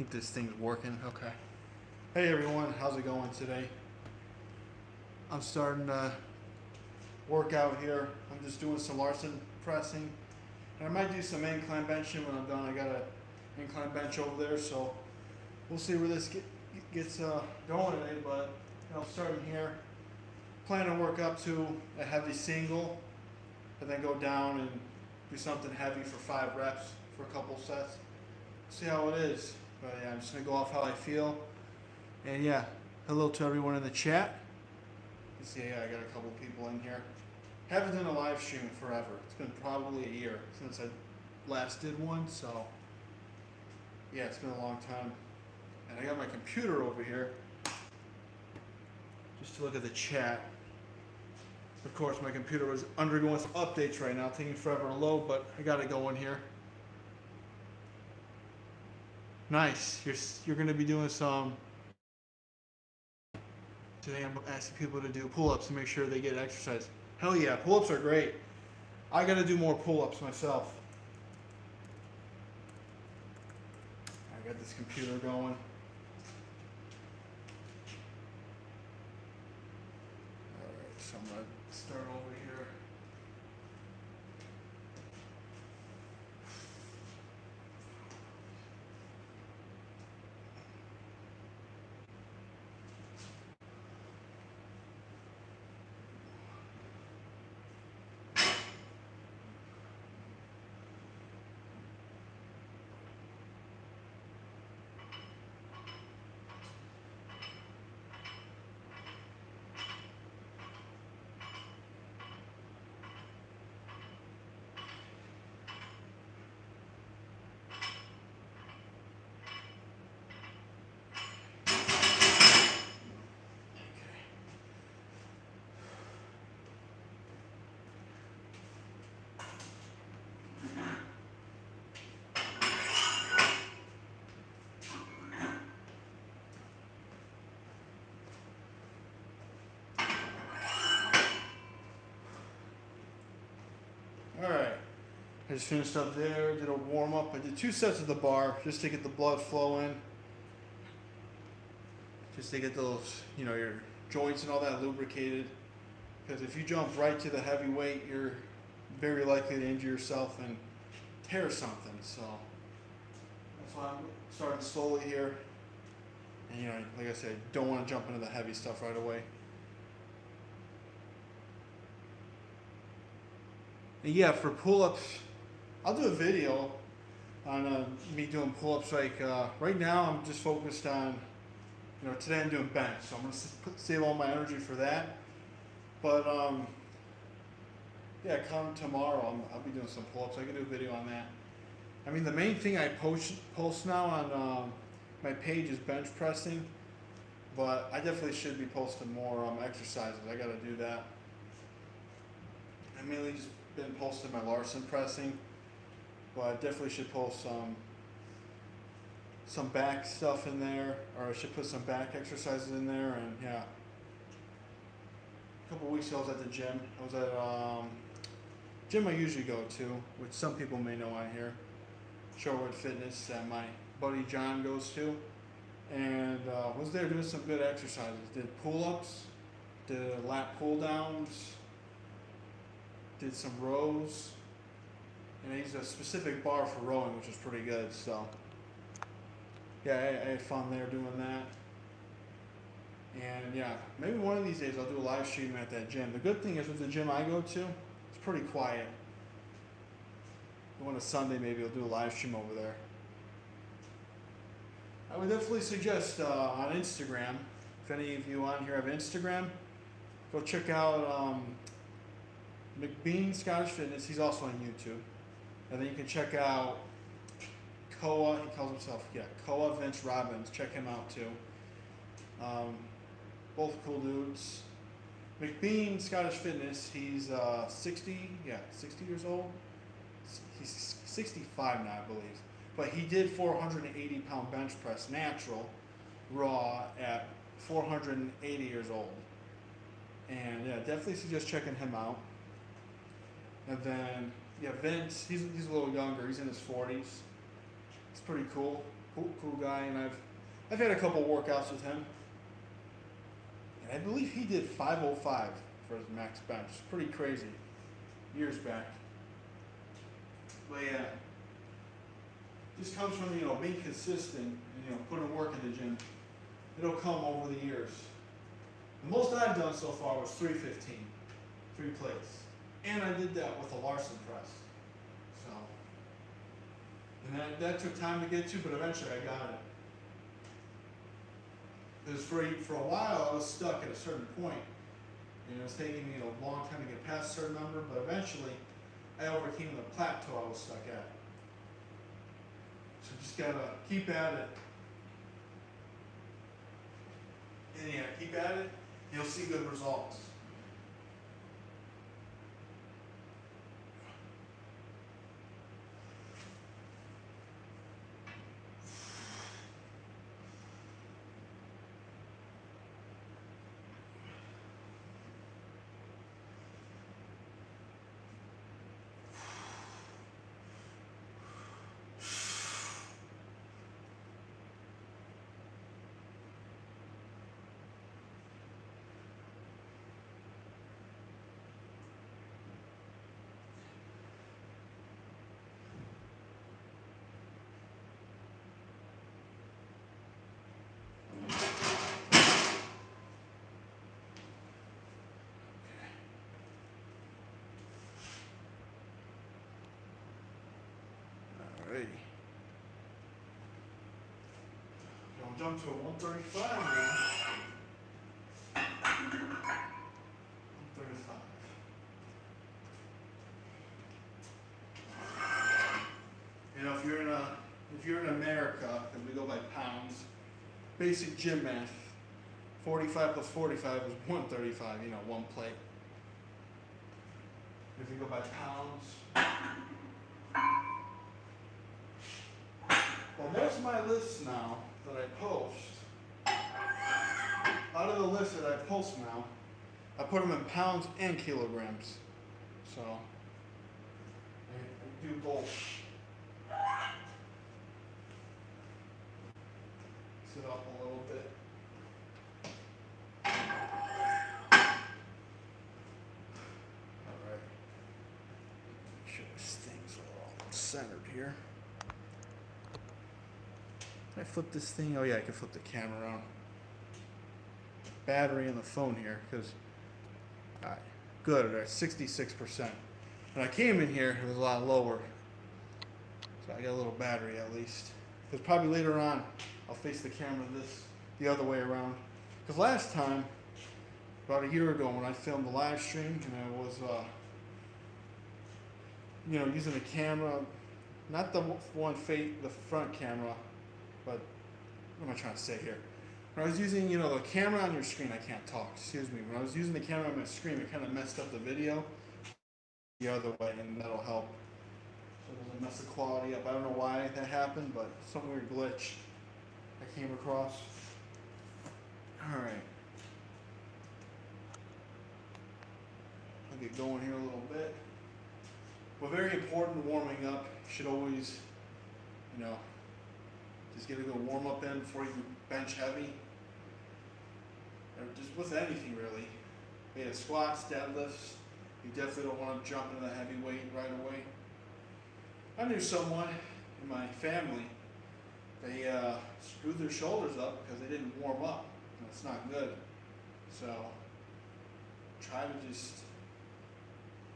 think this thing's working. Okay. Hey everyone, how's it going today? I'm starting to work out here. I'm just doing some Larsen pressing. And I might do some incline benching when I'm done. I got an incline bench over there, so we'll see where this gets going today. But starting here, plan to work up to a heavy single, and then go down and do something heavy for 5 reps for a couple sets. See how it is. But yeah, I'm just gonna go off how I feel. And yeah, hello to everyone in the chat. You see, yeah, I got a couple people in here. Haven't done a live stream in forever. It's been probably a year since I last did one, so yeah, it's been a long time. And I got my computer over here just to look at the chat. Of course, my computer was undergoing some updates right now, taking forever to load, but I got it going here. Nice. You're going to be doing some. Today I'm asking people to do pull-ups to make sure they get exercise. Hell yeah, pull-ups are great. I got to do more pull-ups myself. I got this computer going. Alright, so I'm going to start over here. Alright, I just finished up there, did a warm up. I did 2 sets of the bar just to get the blood flowing. Just to get those, your joints and all that lubricated. Because if you jump right to the heavy weight, you're very likely to injure yourself and tear something. So that's why I'm starting slowly here. And like I said, don't want to jump into the heavy stuff right away. And yeah, for pull-ups, I'll do a video on me doing pull-ups. Like right now, I'm just focused on, today I'm doing bench, so I'm gonna save all my energy for that. But yeah, come tomorrow, I'll be doing some pull-ups. I can do a video on that. I mean, the main thing I post now on my page is bench pressing, but I definitely should be posting more exercises. I got to do that. I mainly just been posting my Larsen pressing, but I definitely should post some back stuff in there, or I should put some back exercises in there. And yeah, a couple weeks ago I was at the gym. I was at gym I usually go to, which some people may know on here, Shorewood Fitness, that my buddy John goes to, and was there doing some good exercises. Did pull-ups, did lat pull-downs, did some rows, and I used a specific bar for rowing, which was pretty good. So yeah, I had fun there doing that. And yeah, maybe one of these days I'll do a live stream at that gym. The good thing is with the gym I go to, it's pretty quiet. On a Sunday, maybe I'll do a live stream over there. I would definitely suggest on Instagram, if any of you on here have Instagram, go check out McBean Scottish Fitness. He's also on YouTube. And then you can check out Koa, he calls himself, Koa Vince Robbins. Check him out too. Both cool dudes. McBean Scottish Fitness, he's 60 years old. He's 65 now, I believe. But he did 480-pound bench press natural, raw, at 480 years old. And yeah, definitely suggest checking him out. And then, yeah, Vince, he's a little younger. He's in his 40s. It's pretty cool. Cool guy, and I've had a couple workouts with him, and I believe he did 505 for his max bench. It's pretty crazy, years back. But yeah, just comes from being consistent and putting work in the gym. It'll come over the years. The most I've done so far was 315, 3 plates, and I did that with a Larsen press. So, and that took time to get to, but eventually I got it. Because for a while I was stuck at a certain point, and it was taking me a long time to get past a certain number, but eventually I overcame the plateau I was stuck at. So just gotta keep at it. And yeah, keep at it, you'll see good results. Alrighty. Gonna jump to a 135 now. 135. If you're in America, because we go by pounds, basic gym math, 45 plus 45 is 135, one plate. If you go by pounds, well, most of my lists now that I post, out of the list that I post now, I put them in pounds and kilograms. So, I do both. Sit up a little bit. Alright. Make sure this thing's all centered here. Can I flip this thing? Oh yeah, I can flip the camera around. Battery in the phone here, because good, they're at 66%. When I came in here, it was a lot lower. So I got a little battery at least. Because probably later on, I'll face the camera the other way around. Because last time, about a year ago when I filmed the live stream, and I was, using the camera, not the front camera, but what am I trying to say here? When I was using, the camera on your screen, I can't talk, excuse me. When I was using the camera on my screen, it kind of messed up the video the other way, and that'll help. So it doesn't mess the quality up. I don't know why that happened, but some weird glitch I came across. Alright. I'll get going here a little bit. But very important warming up. You should always, just get a good warm up in before you bench heavy. Or just with anything really. Be it squats, deadlifts. You definitely don't want to jump into the heavy weight right away. I knew someone in my family, they screwed their shoulders up because they didn't warm up. And it's not good. So try to just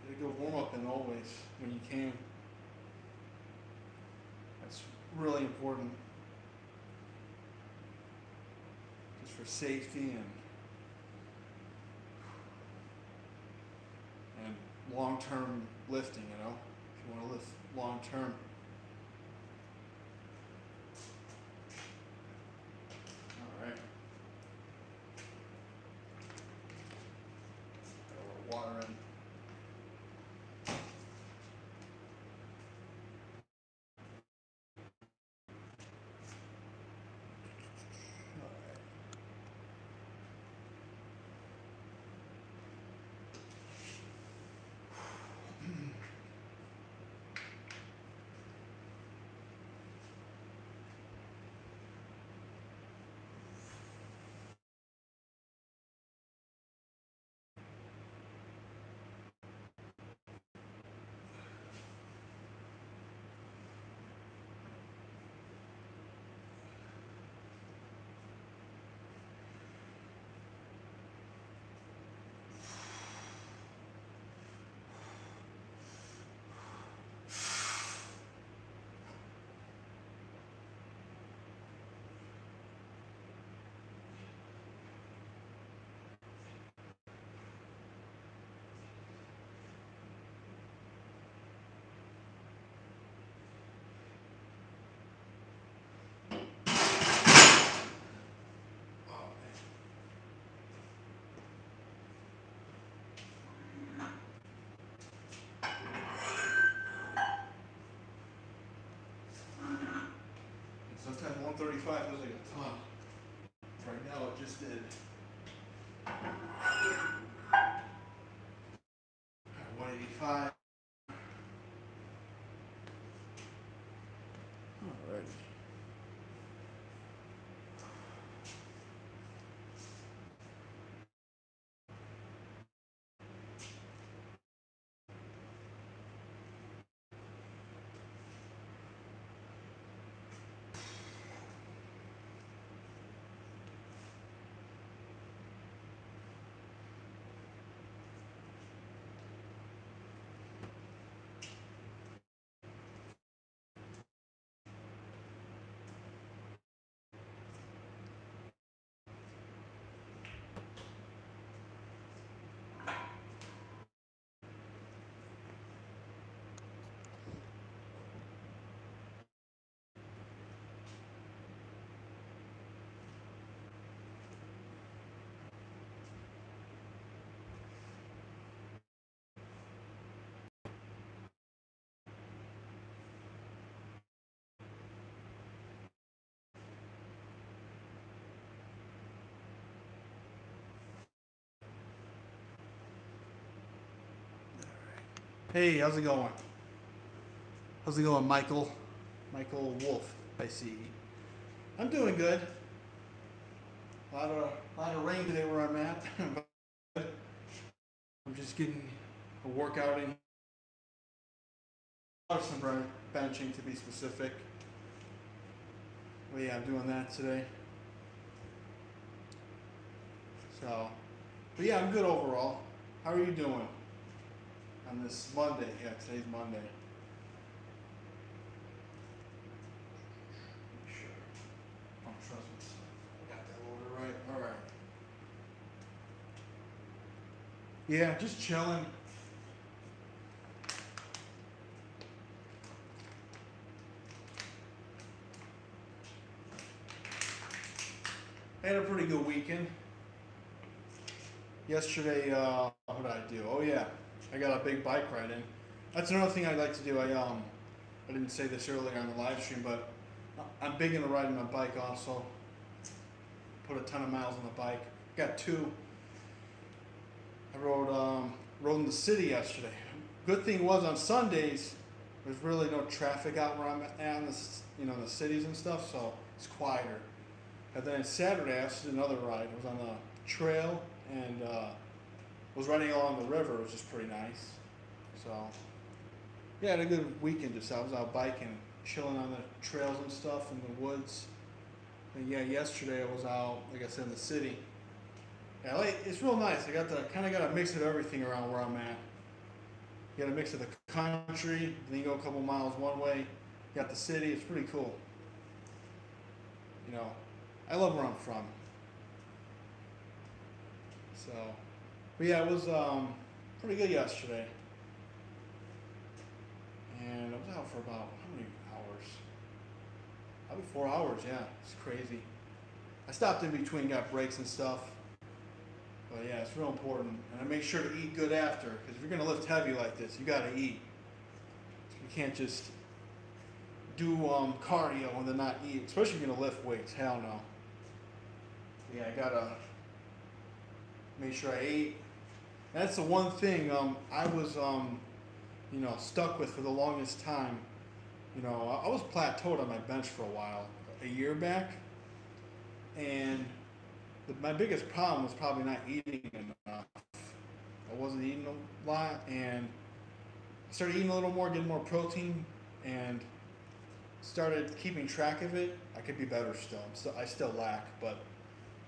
get a good warm up in always when you can. That's really important. Just for safety and long-term lifting, if you want to lift long-term. All right. Got a little water in. 135 feels like a ton. Right now it just did. 185. Alright. Hey, how's it going? How's it going, Michael? Michael Wolf, I see. I'm doing good. A lot of rain today where I'm at. But I'm just getting a workout in. Some benching to be specific. Well, yeah, I'm doing that today. So, but yeah, I'm good overall. How are you doing on this Monday? Yeah, today's Monday. Sure. Oh, trust me. I got that order right. All right. Yeah, just chilling. I had a pretty good weekend. Yesterday, what did I do? Oh yeah, I got a big bike ride in. That's another thing I'd like to do. I didn't say this earlier on the live stream, but I'm big into riding my bike also. Put a ton of miles on the bike. Got two. I rode in the city yesterday. Good thing was on Sundays, there's really no traffic out where I'm at in the cities and stuff, so it's quieter. And then Saturday, I did another ride. It was on the trail and was riding along the river. It was just pretty nice. So, yeah, I had a good weekend. I was out biking, chilling on the trails and stuff in the woods. And yeah, yesterday I was out, like I said, in the city. Yeah, it's real nice. I got a mix of everything around where I'm at. You got a mix of the country, then you go a couple miles one way. You got the city. It's pretty cool. You know, I love where I'm from. So, but yeah, it was pretty good yesterday. And I was out for about how many hours? Probably 4 hours. Yeah, it's crazy. I stopped in between, got breaks and stuff. But yeah, it's real important, and I make sure to eat good after. Because if you're gonna lift heavy like this, you gotta eat. You can't just do cardio and then not eat, especially if you're gonna lift weights. Hell no. Yeah, I gotta make sure I ate. And that's the one thing I was stuck with for the longest time. I was plateaued on my bench for a while, a year back, and my biggest problem was probably not eating enough. I wasn't eating a lot, and I started eating a little more, getting more protein, and started keeping track of it. I could be better still. I still lack, but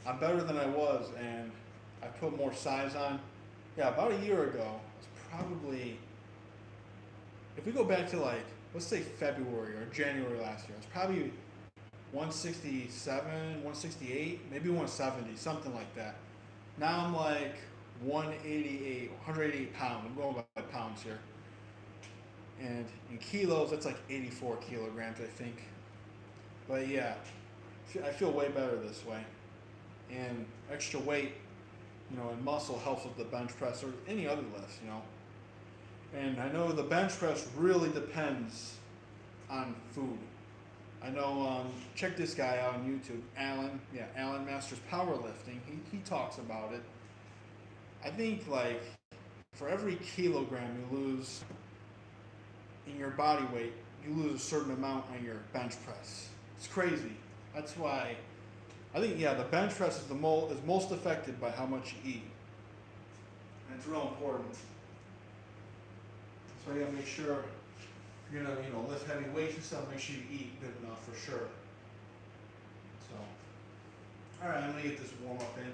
I'm better than I was, and I put more size on. Yeah, about a year ago, it's probably, if we go back to let's say February or January last year, it's probably 167, 168, maybe 170, something like that. Now I'm like 188 pounds. I'm going by pounds here. And in kilos, that's like 84 kilograms, I think. But yeah, I feel way better this way. And extra weight, and muscle helps with the bench press or any other lift. And I know the bench press really depends on food. I know, check this guy out on YouTube, Alan. Yeah, Alan Masters Powerlifting. He talks about it. I think like for every kilogram you lose in your body weight, you lose a certain amount on your bench press. It's crazy. That's why I think the bench press is is most affected by how much you eat, and it's real important. So you gotta make sure if you're gonna lift heavy weights and stuff. Make sure you eat good enough for sure. So, all right, I'm gonna get this warm up in.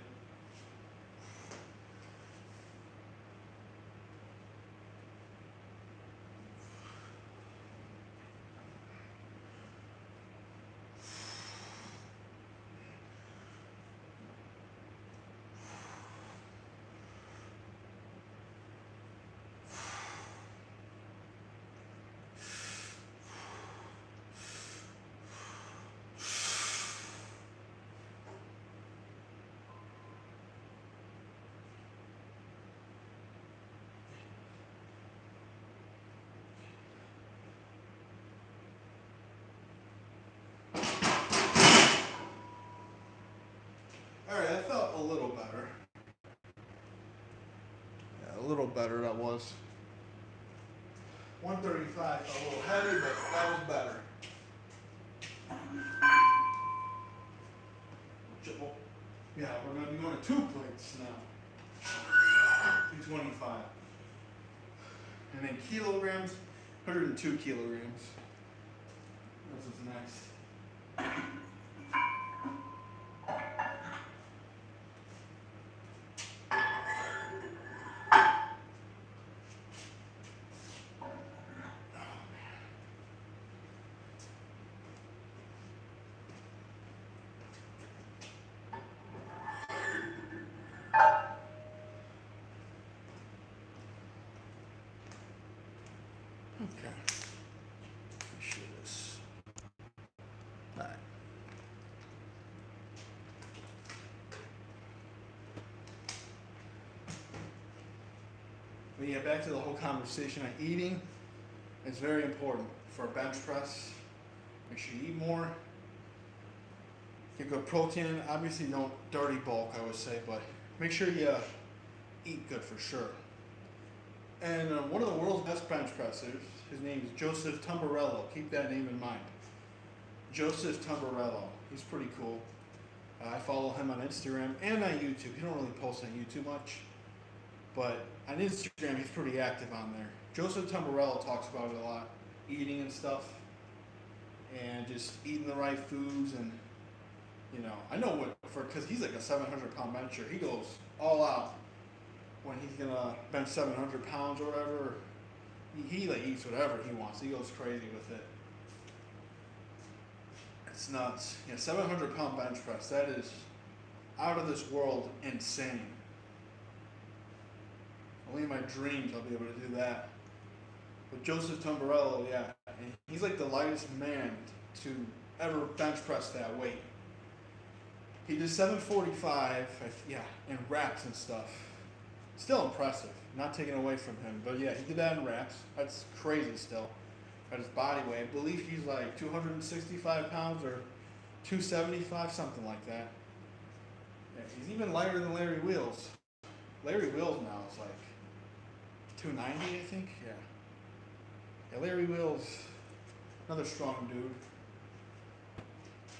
All right, I felt a little better. Yeah, a little better. That was 135. A little heavy, but that was better. Yeah, we're going to be going to 2 plates now. 225. And then kilograms, 102 kilograms. This is next. Okay. Let's show this. All right. But yeah, back to the whole conversation on eating. It's very important for a bench press. Make sure you eat more. Get good protein. Obviously, don't dirty bulk, I would say, but make sure you eat good for sure. And one of the world's best bench pressers, his name is Joseph Tumbarello. Keep that name in mind. Joseph Tumbarello. He's pretty cool. I follow him on Instagram and on YouTube. He don't really post on YouTube much, but on Instagram he's pretty active on there. Joseph Tumbarello talks about it a lot, eating and stuff, and just eating the right foods. And I know because he's like a 700-pound bencher. He goes all out when he's gonna bench 700 pounds or whatever. He like eats whatever he wants. He goes crazy with it. It's nuts. 700-pound bench press. That is out of this world insane. Only in my dreams I'll be able to do that. But Joseph Tumbarello, and he's like the lightest man to ever bench press that weight. He did 745, in reps and stuff. Still impressive, not taken away from him. But yeah, he did that in reps. That's crazy still. At his body weight, I believe he's like 265 pounds or 275, something like that. Yeah, he's even lighter than Larry Wheels. Larry Wheels now is like 290, I think. Yeah, Larry Wheels, another strong dude.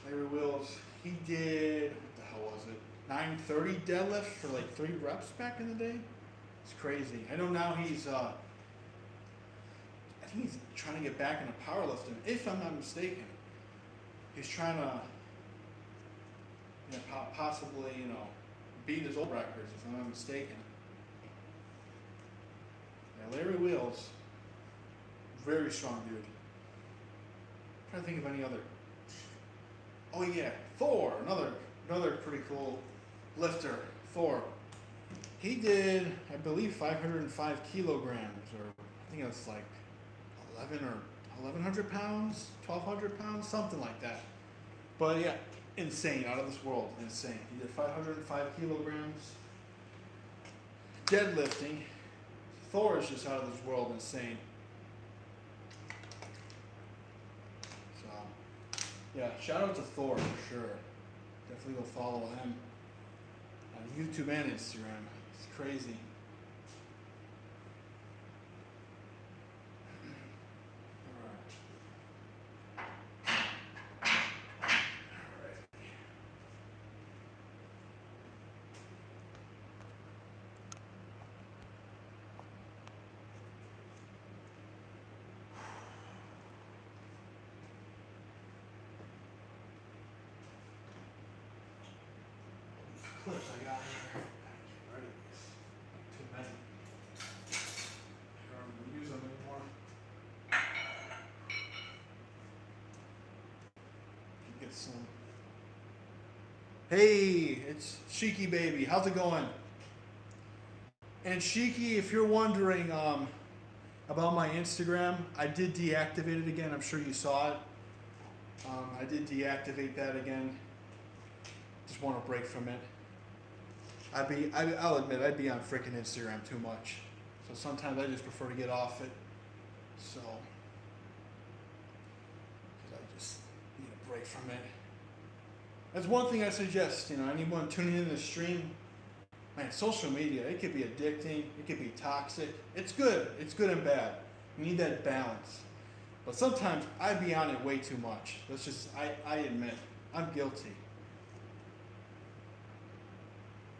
Larry Wheels, he did, what the hell was it? 930 deadlift for like 3 reps back in the day. It's crazy. I know now he's I think he's trying to get back into powerlifting, if I'm not mistaken. He's trying to possibly beat his old records, if I'm not mistaken. Yeah, Larry Wheels, very strong dude. I'm trying to think of any other. Oh yeah, Thor, another pretty cool lifter. Thor. He did, I believe, 505 kilograms, or I think it's like 1,100 pounds, 1,200 pounds, something like that. But yeah, insane, out of this world, insane. He did 505 kilograms. Deadlifting. Thor is just out of this world, insane. So, Yeah, shout out to Thor for sure. Definitely go follow him on YouTube and Instagram. It's crazy. Clips I got here. Ready? Too many. I don't even use them anymore. Get some. Hey, it's Sheiky Baby. How's it going? And Sheiky, if you're wondering about my Instagram, I did deactivate it again. I'm sure you saw it. I did deactivate that again. Just want a break from it. I'll admit, I'd be on frickin' Instagram too much. So sometimes I just prefer to get off it. So, because I just need a break from it. That's one thing I suggest, anyone tuning in the stream, man, social media, it could be addicting, it could be toxic. It's good and bad. You need that balance. But sometimes I be on it way too much. I admit, I'm guilty.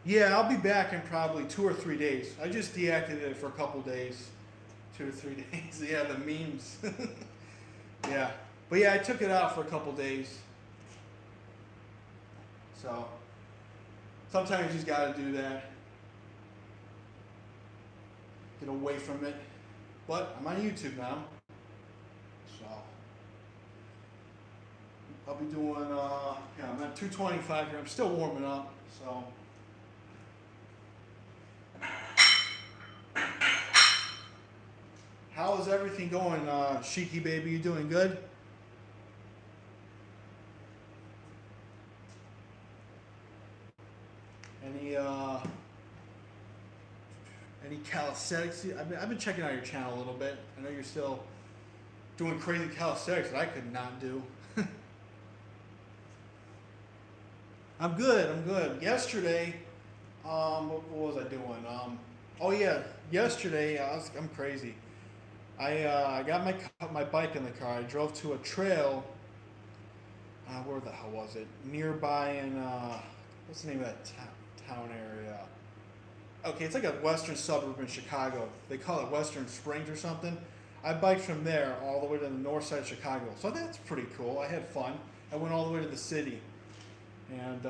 Yeah, I'll be back in probably 2 or 3 days. I just deactivated it for a couple days. 2 or 3 days. Yeah, the memes. Yeah. But yeah, I took it out for a couple days. So, sometimes you just gotta do that. Get away from it. But I'm on YouTube now. So, I'll be doing, I'm at 225 here. I'm still warming up, so. How is everything going, Sheiky Baby? You doing good? Any calisthenics? I've been checking out your channel a little bit. I know you're still doing crazy calisthenics that I could not do. I'm good. Yesterday, what was I doing? Oh yeah, yesterday I'm crazy. I got my bike in the car. I drove to a trail. Where the hell was it? Nearby in what's the name of that town area? Okay, it's like a western suburb in Chicago. They call it Western Springs or something. I biked from there all the way to the north side of Chicago. So that's pretty cool. I had fun. I went all the way to the city. And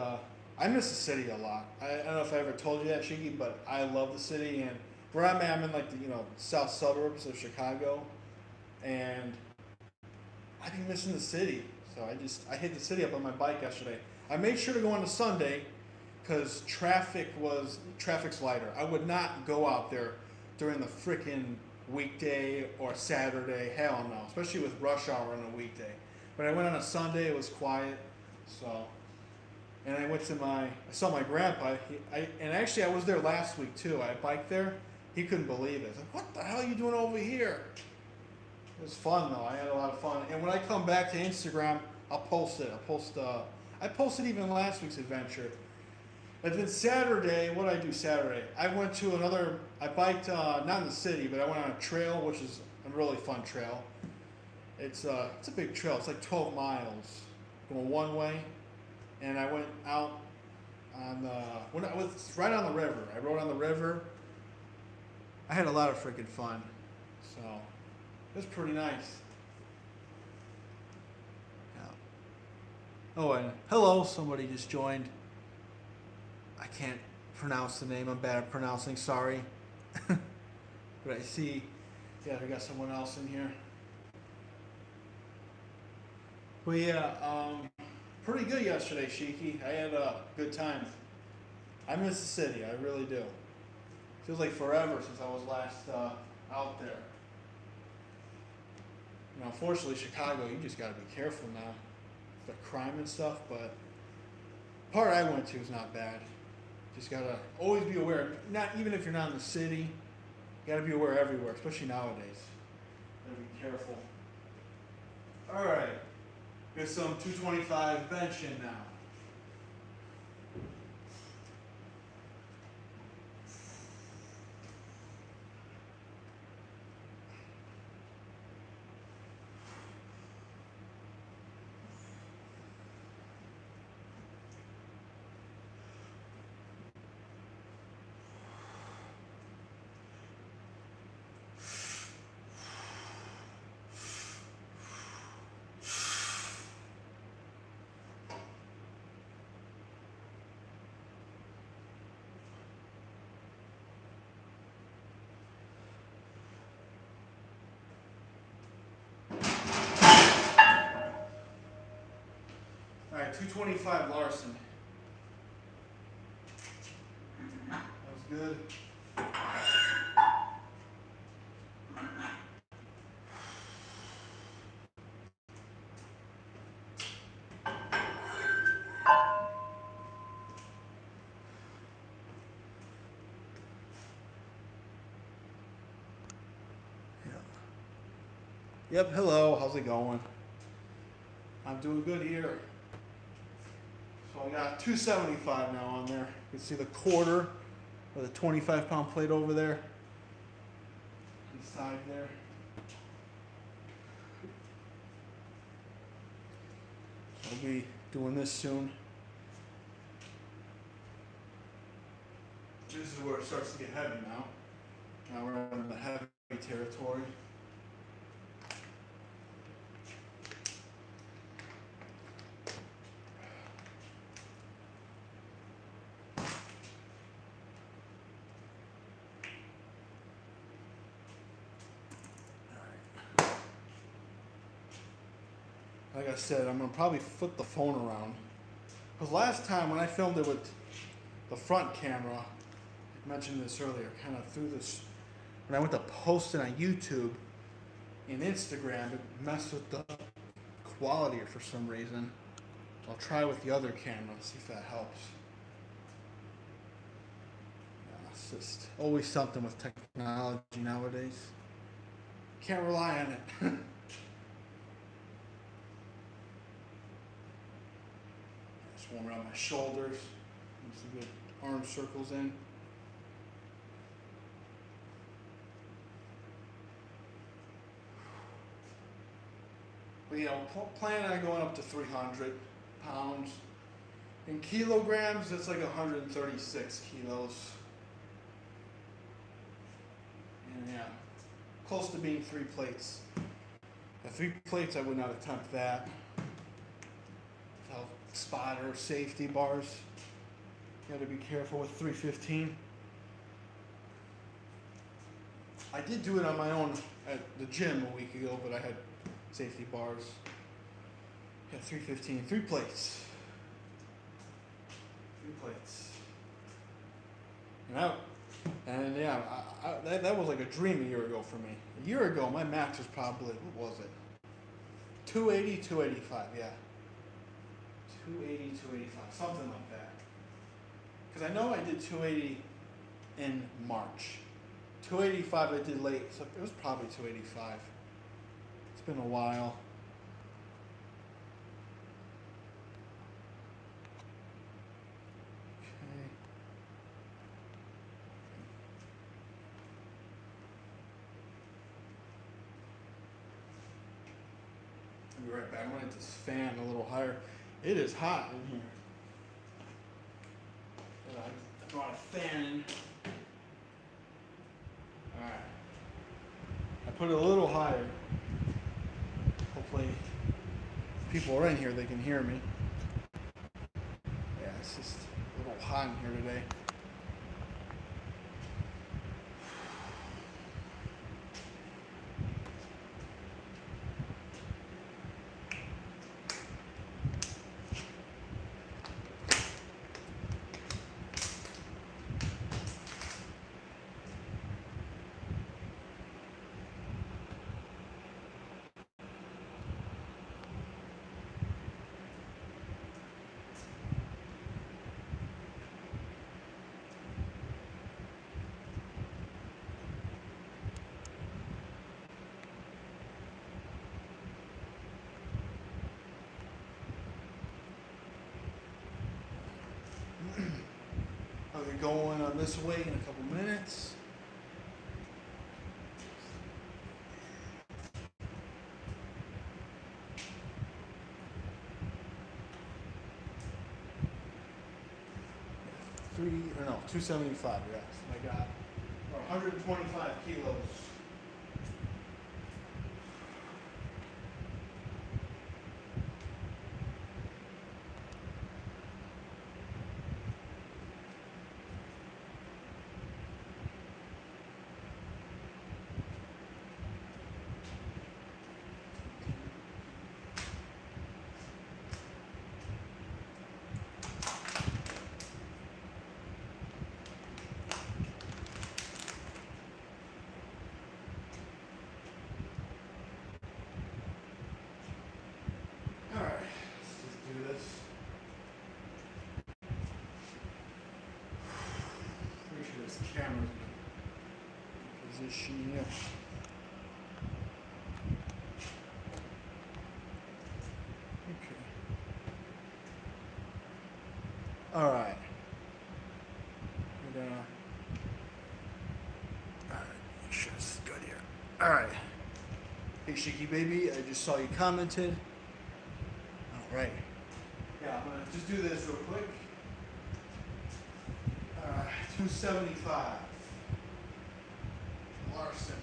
I miss the city a lot. I don't know if I ever told you that, Sheiky, but I love the city. And where I'm at, I'm in like the south suburbs of Chicago. And I've been missing the city. So I hit the city up on my bike yesterday. I made sure to go on a Sunday because traffic's lighter. I would not go out there during the frickin' weekday or Saturday. Hell no, especially with rush hour on a weekday. But I went on a Sunday. It was quiet. So, and I saw my grandpa. And actually I was there last week too. I biked there. He couldn't believe it. I was like, what the hell are you doing over here? It was fun though. I had a lot of fun. And when I come back to Instagram, I'll post it. I posted even last week's adventure. And then Saturday, what did I do Saturday? I went to I biked, not in the city, but I went on a trail, which is a really fun trail. It's a big trail. It's like 12 miles going one way. And I went out when I was right on the river. I rode on the river. I had a lot of freaking fun. So, it was pretty nice. Yeah. Oh, and hello, somebody just joined. I can't pronounce the name. I'm bad at pronouncing. Sorry. But I see, yeah, we got someone else in here. But yeah, pretty good yesterday, Sheiky. I had a good time. I miss the city. I really do. Feels like forever since I was last out there. Unfortunately, Chicago, you just got to be careful now. The crime and stuff, but the part I went to is not bad. Just got to always be aware. Not even if you're not in the city, you got to be aware everywhere, especially nowadays. Got to be careful. All right. Get some 225 bench in now. All right, 225 Larsen. That was good. Yep, hello, how's it going? I'm doing good here. So I got 275 now on there. You can see the quarter with a 25-pound plate over there. Inside there. I'll be doing this soon. This is where it starts to get heavy now. Now we're in the heavy territory. Like I said, I'm going to probably flip the phone around. Because last time when I filmed it with the front camera, I mentioned this earlier, kind of threw this, when I went to post it on YouTube and Instagram, it messed with the quality for some reason. I'll try with the other camera, see if that helps. Yeah, it's just always something with technology nowadays. Can't rely on it. Warm around my shoulders, get some good arm circles in. But you know, plan on going up to 300 pounds. In kilograms, it's like 136 kilos. And yeah, close to being 3 plates. At 3 plates, I would not attempt that. Spotter, safety bars. You gotta be careful with 315. I did do it on my own at the gym a week ago, but I had safety bars. Yeah, 315, 3 plates. 3 plates. And yeah, that was like a dream a year ago for me. A year ago, my max was probably, what was it? 280, 285, yeah. 280, 285, something like that. Because I know I did 280 in March. 285 I did late, so it was probably 285. It's been a while. Okay. I'll be right back. I'm going to get this fan a little higher. It is hot in here. And I brought a fan in. Alright. I put it a little higher. Hopefully, if people are in here, they can hear me. Yeah, it's just a little hot in here today. We'll get going on this weight in a couple minutes. Or no, 275, yes. I got 125 kilos. Camera position here. Okay. All right. We're gonna. All right. Make sure this is good here. All right. Hey, Shiki baby, I just saw you commented. All right. Yeah, I'm gonna just do this real quick. 275. Larsen.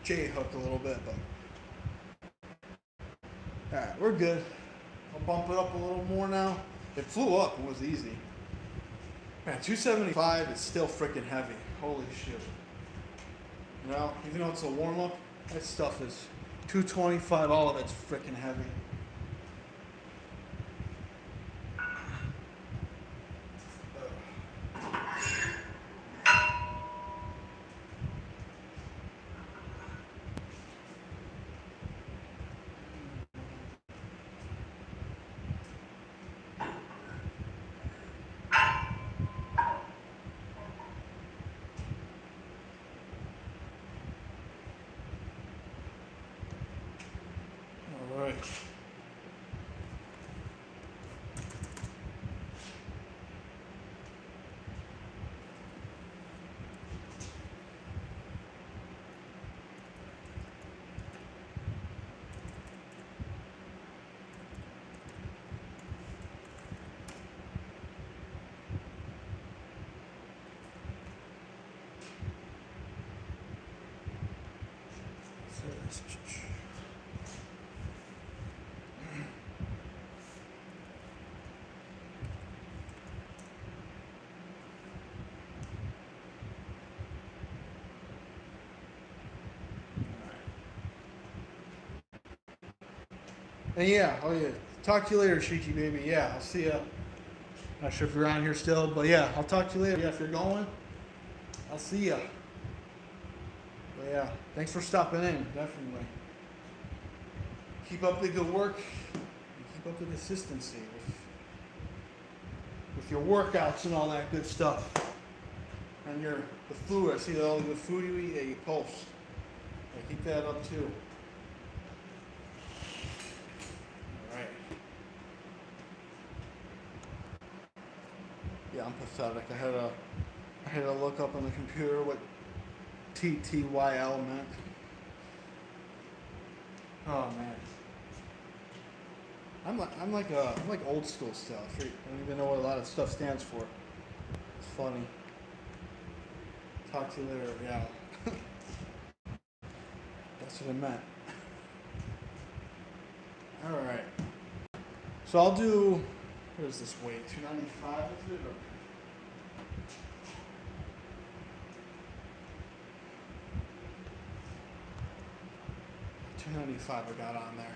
J hook a little bit, but all right, we're good. I'll bump it up a little more now. It flew up, it was easy. Man, 275 is still freaking heavy. Holy shit. You know, even though it's a warm up, that stuff is 225, all of it's freaking heavy. All right. And yeah, oh yeah. Talk to you later, Shiki baby. Yeah, I'll see ya. Not sure if you're on here still, but yeah, I'll talk to you later. Yeah, if you're going, I'll see ya. But yeah, thanks for stopping in, definitely. Keep up the good work. And keep up the consistency with your workouts and all that good stuff. And the food, I see all the food you eat, you post. Yeah, keep that up too. Alright. Yeah, I'm pathetic. I had to look up on the computer what TTYL meant. Oh man. I'm like old school stuff. I don't even know what a lot of stuff stands for. It's funny. Talk to you later. Yeah. That's what I meant. All right. So I'll do. What is this weight? 295 is it? Or 295 I got on there.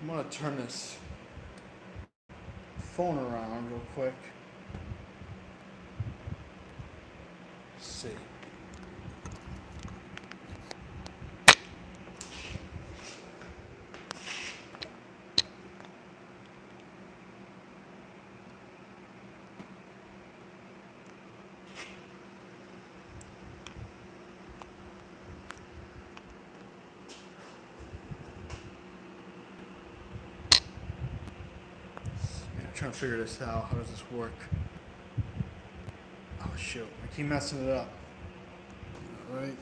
I'm gonna turn this phone around real quick. Let's see. I'm trying to figure this out. How does this work? Oh shoot, I keep messing it up. Alright.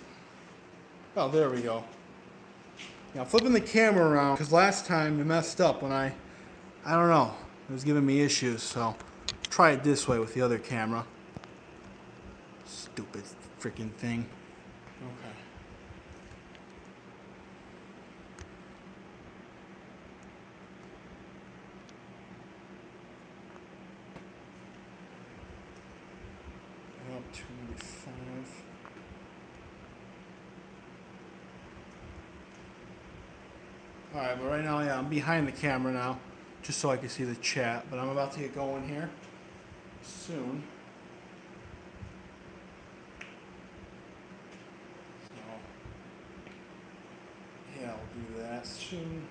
Oh, there we go. Now flipping the camera around, because last time it messed up when I don't know, it was giving me issues, so try it this way with the other camera. Stupid freaking thing. Okay. Up 295. Alright, but right now, yeah, I'm behind the camera now, just so I can see the chat, but I'm about to get going here soon. So, yeah, I'll do that soon.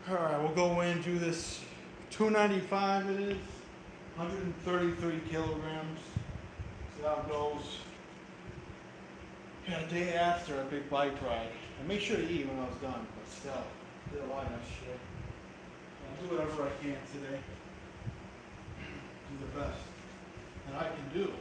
Alright, we'll go in and do this 295 it is, 133 kilograms. So that goes. Yeah, the day after a big bike ride. I made sure to eat when I was done, but still, did a lot of that shit. I'll do whatever I can today. Do the best that I can do.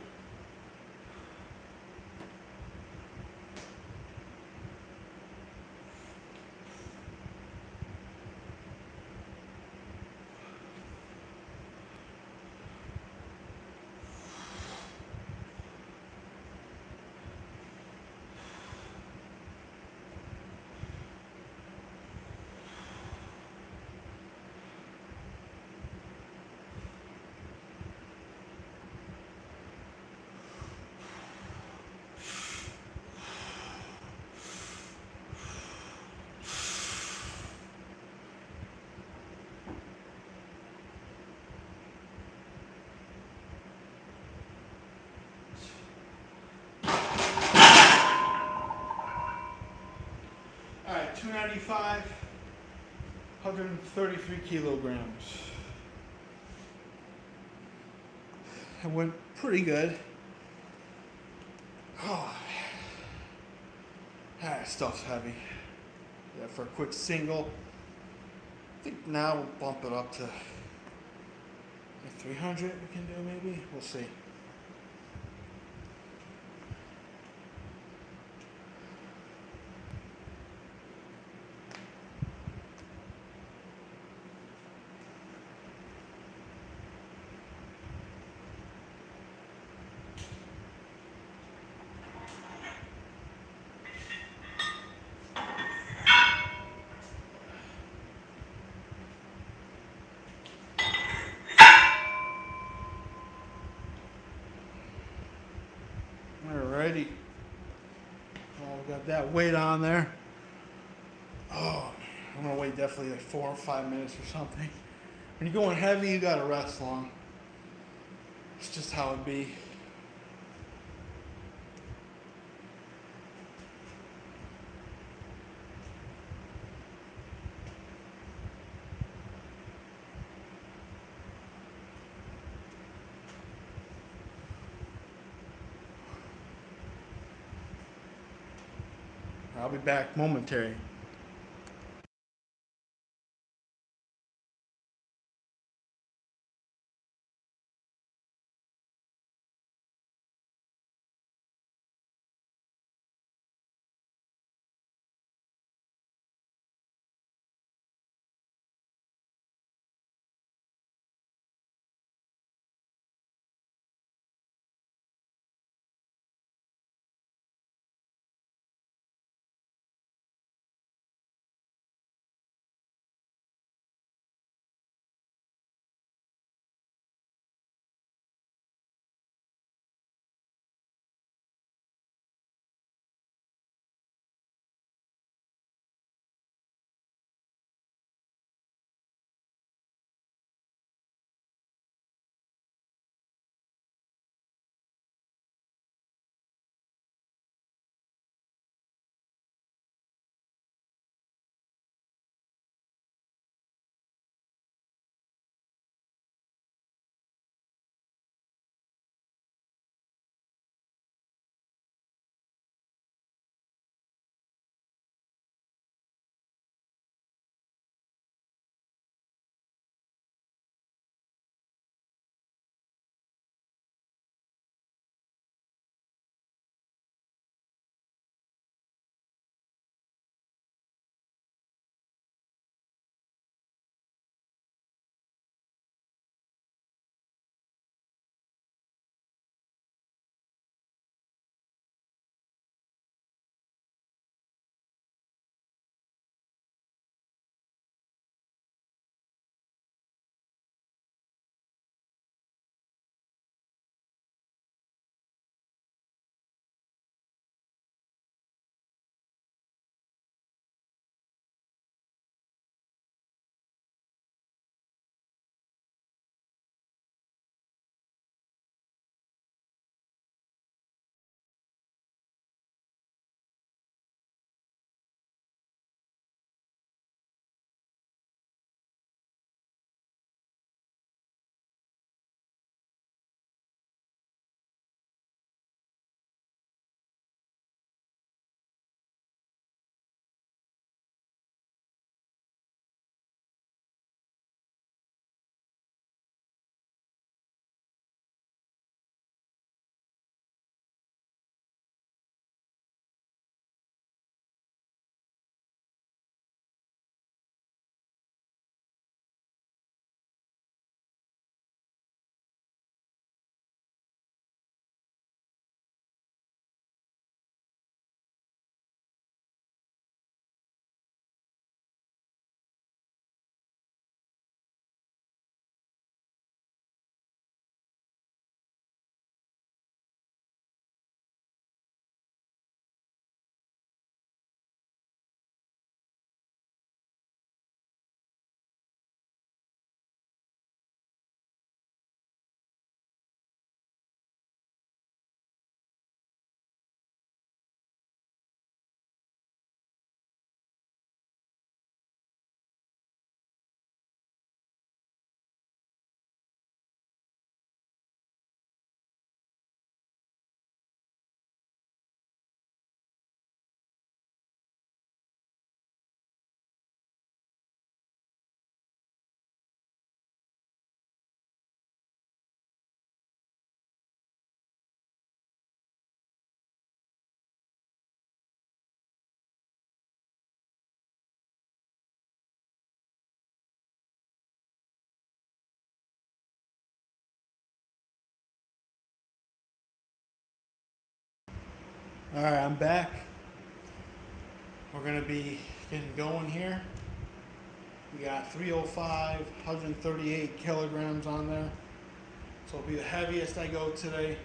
Alright, 295, 133 kilograms. It went pretty good. Oh, that stuff's heavy. Yeah, for a quick single. I think now we'll bump it up to 300 we can do maybe. We'll see. already. Oh, we got that weight on there. Oh, I'm gonna wait definitely like 4 or 5 minutes or something. When you're going heavy, you gotta rest long. It's just how it be. I'll be back momentarily. All right, I'm back. We're gonna be getting going here. We got 305, 138 kilograms on there. So it'll be the heaviest I go today.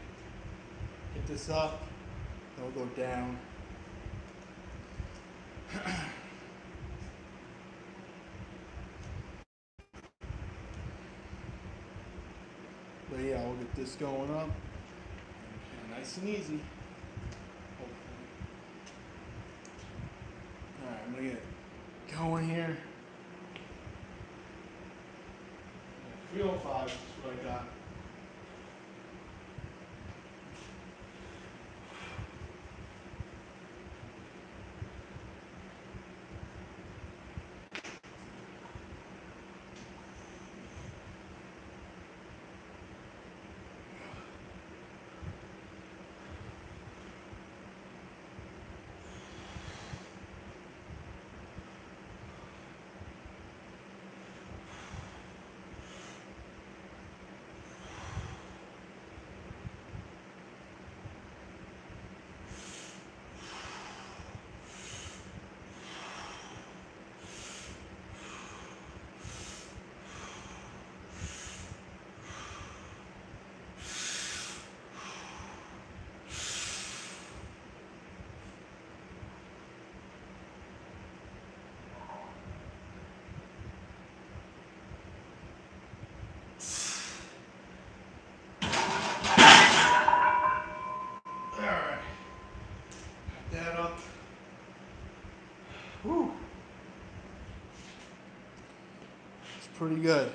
Get this up. It'll go down. But yeah, we'll get this going up. Nice and easy. Hopefully. Alright, I'm gonna get it going here. 305 is what I got. Alright. Got that up. Whew. It's pretty good.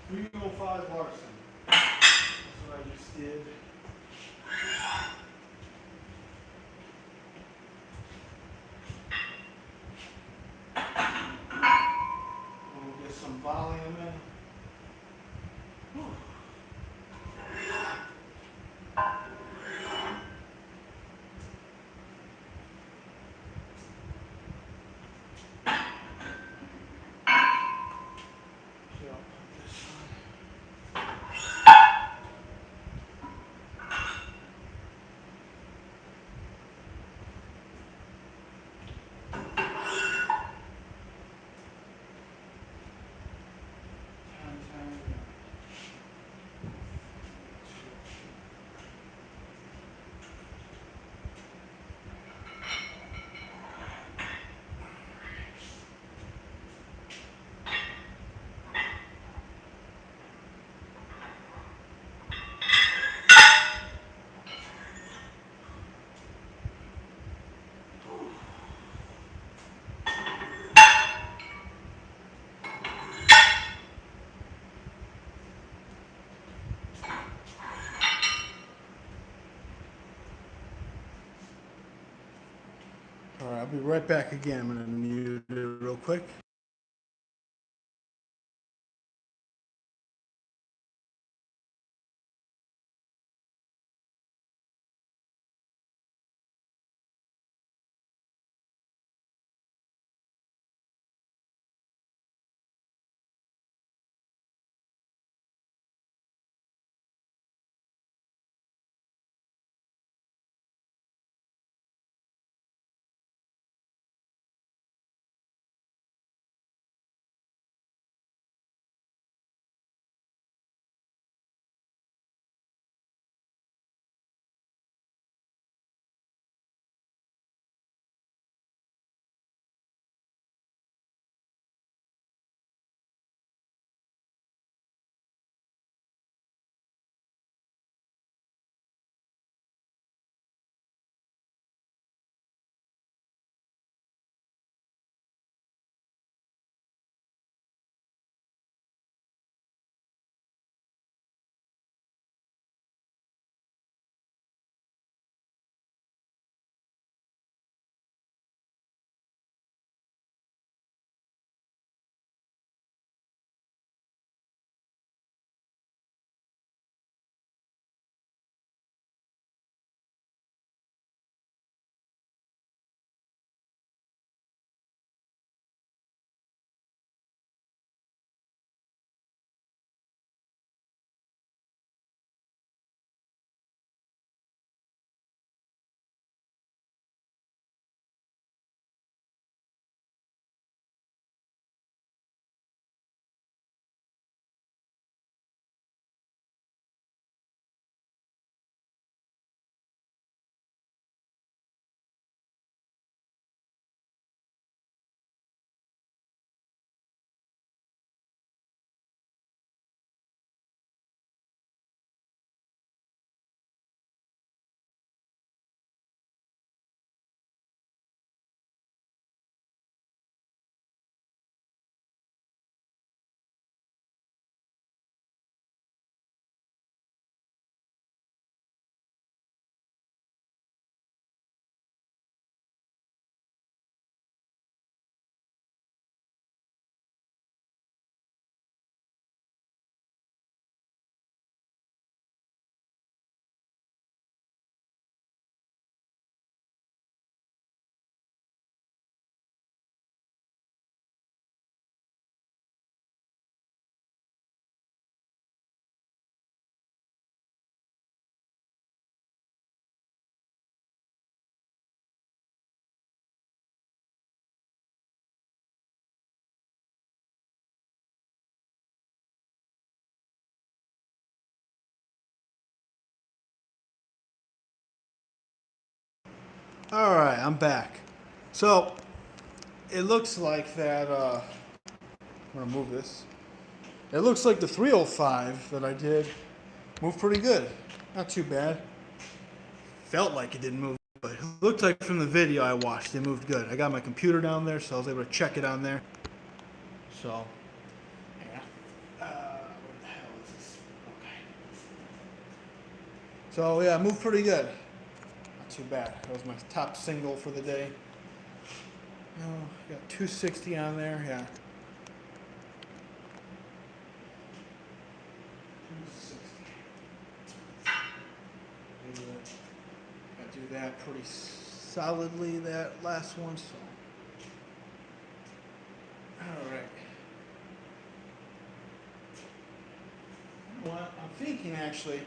Three oh five Larsen. That's what I just did. We'll get some volume in. Whew. Here, I'll put this on. All right, I'll be right back again. I'm going to mute it real quick. All right, I'm back. So it looks like that. I'm gonna move this. It looks like the 305 that I did moved pretty good. Not too bad. Felt like it didn't move, but it looked like from the video I watched it moved good. I got my computer down there, so I was able to check it on there. So, yeah. Where the hell is this? Okay. So yeah, it moved pretty good. Not too bad. That was my top single for the day. Oh, got 260 on there. Yeah. 260. I do that pretty solidly, that last one, so. Alright. You know what? I'm thinking actually,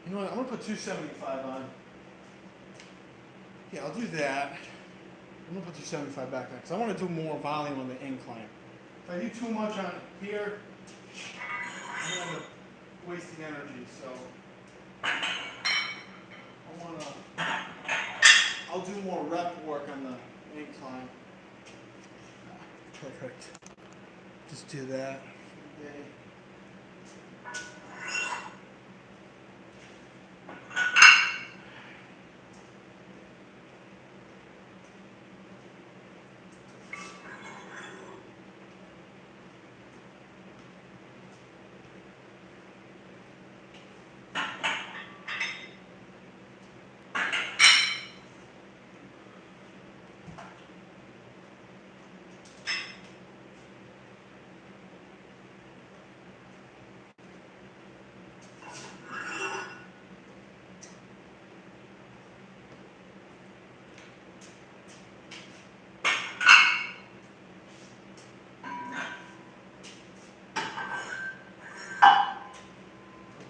you know what? I'm going to put 275 on. Yeah, I'll do that. I'm going to put 275 back on because I want to do more volume on the incline. If I do too much on here, I'm going to end up wasting energy, so I want to. I'll do more rep work on the incline. Perfect. Just do that. Okay.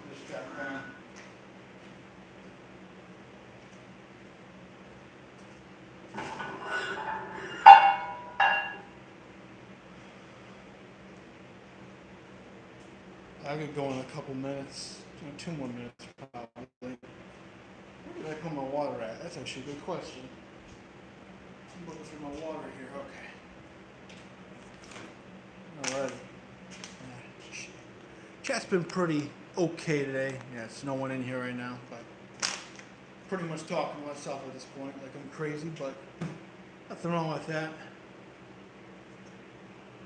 Just got that. I could go in a couple minutes, 2 more minutes probably. Where did I put my water at? That's actually a good question. I'm looking for my water here. Okay. Alrighty. Chat's been pretty okay today. Yeah, it's no one in here right now, but pretty much talking to myself at this point, like I'm crazy, but nothing wrong with that.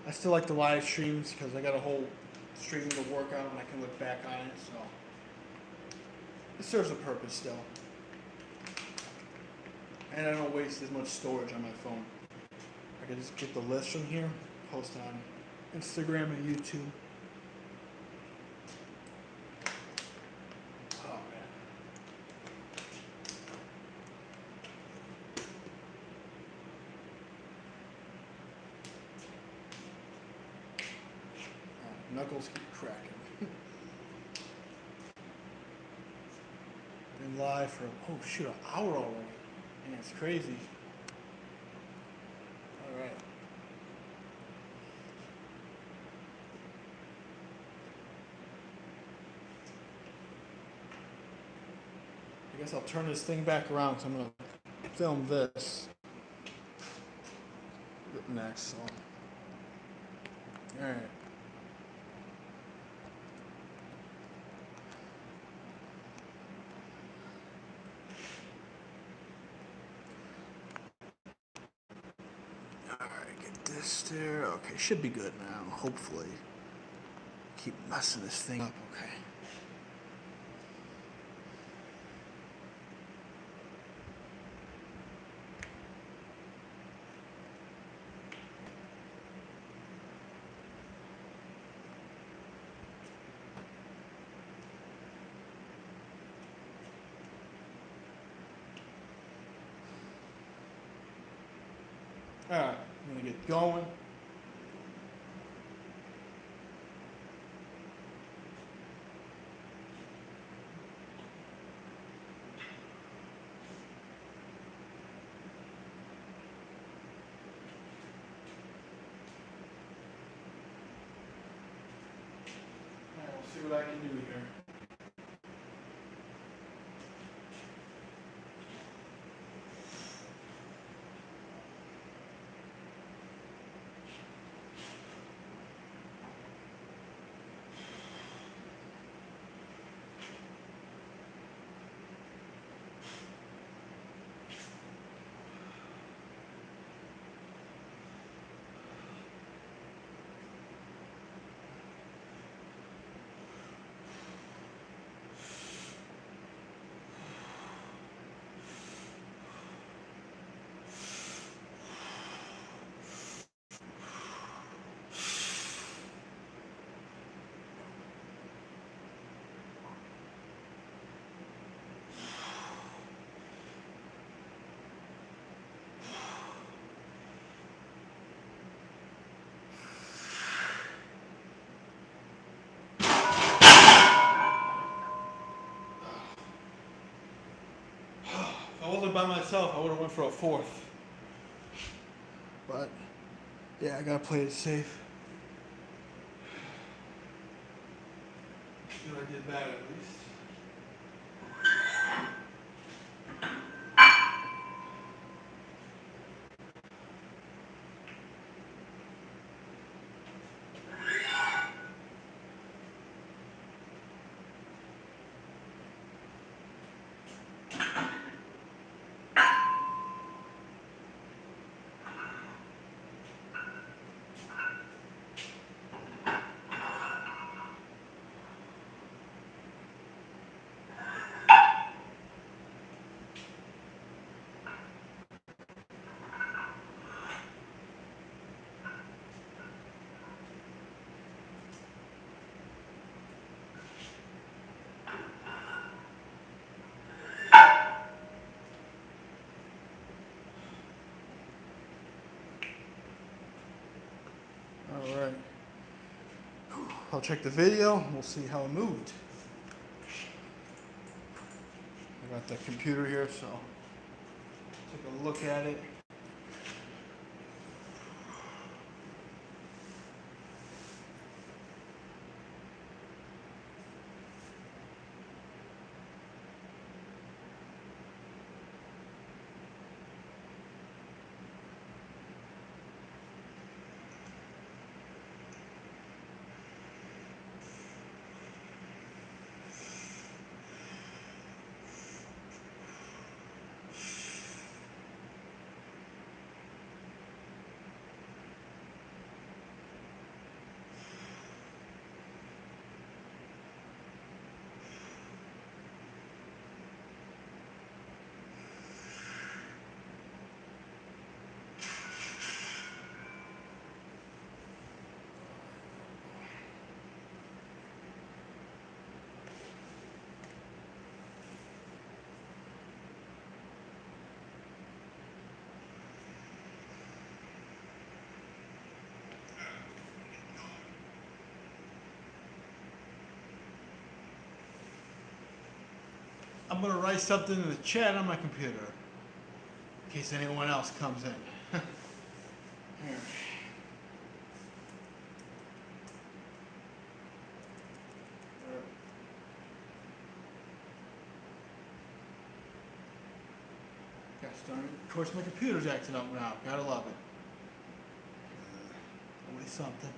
I still like the live streams because I got a whole stream to work out and I can look back on it, so it serves a purpose still. And I don't waste as much storage on my phone. I can just get the list from here, post it on Instagram and YouTube. Oh man. Oh, knuckles keep cracking. Been live for, oh shoot, an hour already. Man, it's crazy. Alright. I guess I'll turn this thing back around because I'm going to film this next. So. Alright. Alright, get this there. Okay, should be good now, hopefully. Keep messing this thing up, okay. Alright, I'm gonna get going. Alright, we'll see what I can do here. wasn't by myself, I would have went for a fourth. But yeah, I gotta play it safe. You know, I did bad at least. All right. I'll check the video. We'll see how it moved. I got the computer here, so take a look at it. I'm gonna write something in the chat on my computer in case anyone else comes in. Here. Gosh darn it. Of course, my computer's acting up now. Gotta love it. Always something.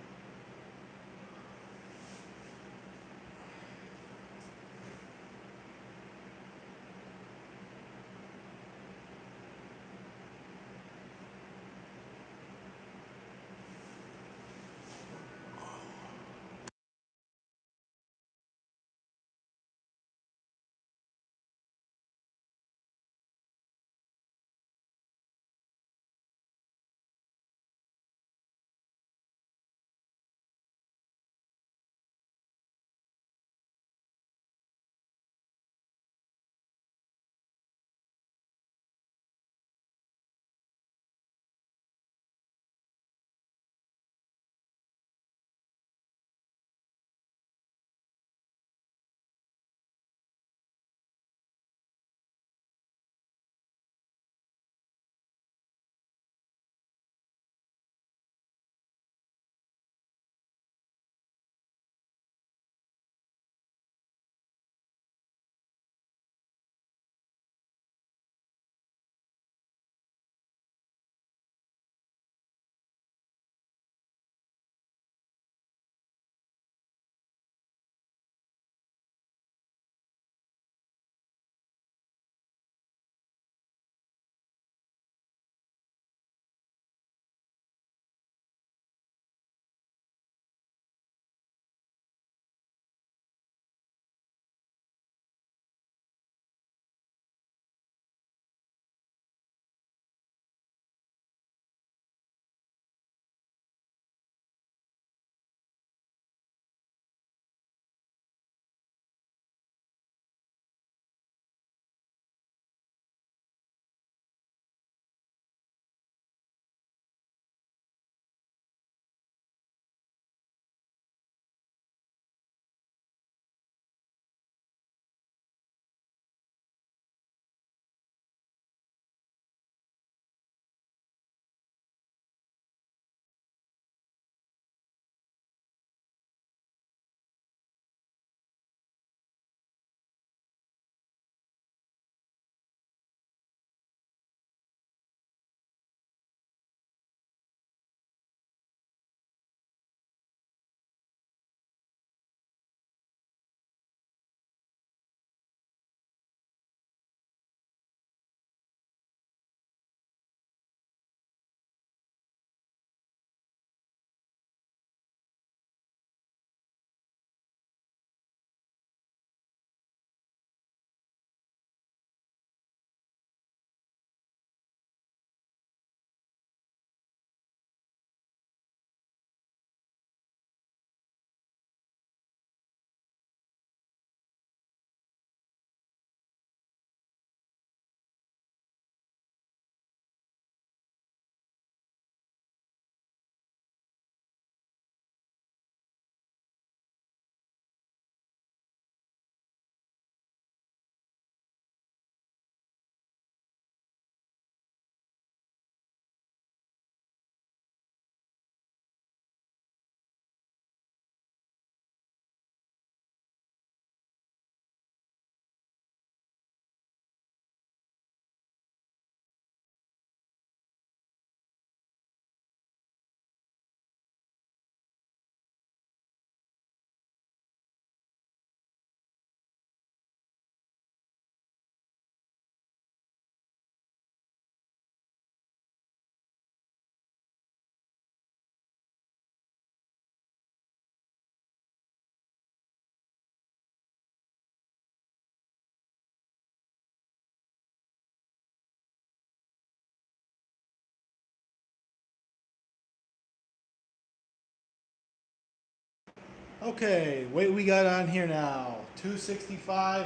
Okay, weight we got on here now. 265,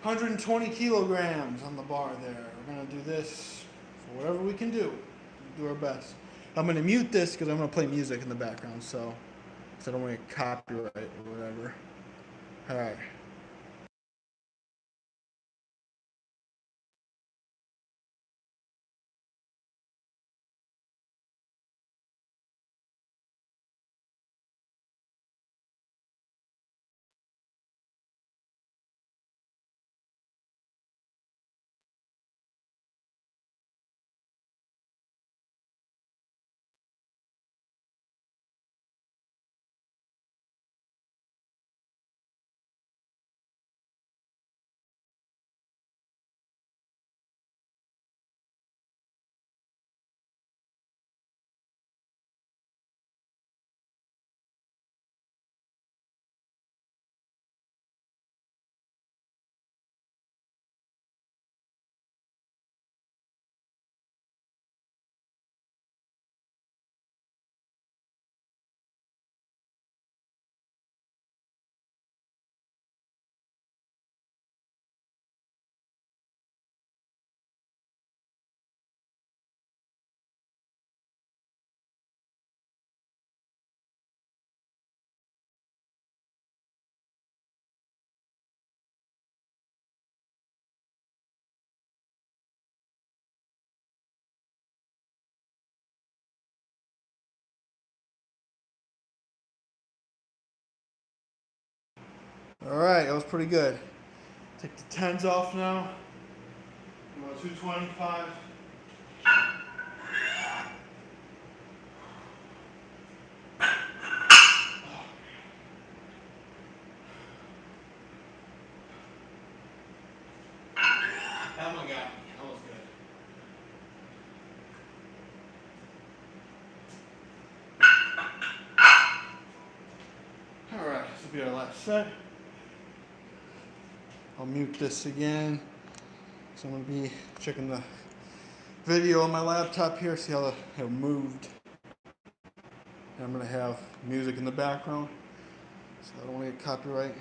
120 kilograms on the bar there. We're gonna do this for whatever we can do. Do our best. I'm gonna mute this because I'm gonna play music in the background, so I don't want to get copyright or whatever. All right. All right, that was pretty good. Take the tens off now. About 225. Oh my god, that was good. All right, this will be our last set. I'll mute this again. So I'm gonna be checking the video on my laptop here, see how it moved. And I'm gonna have music in the background, so I don't want to get copyright.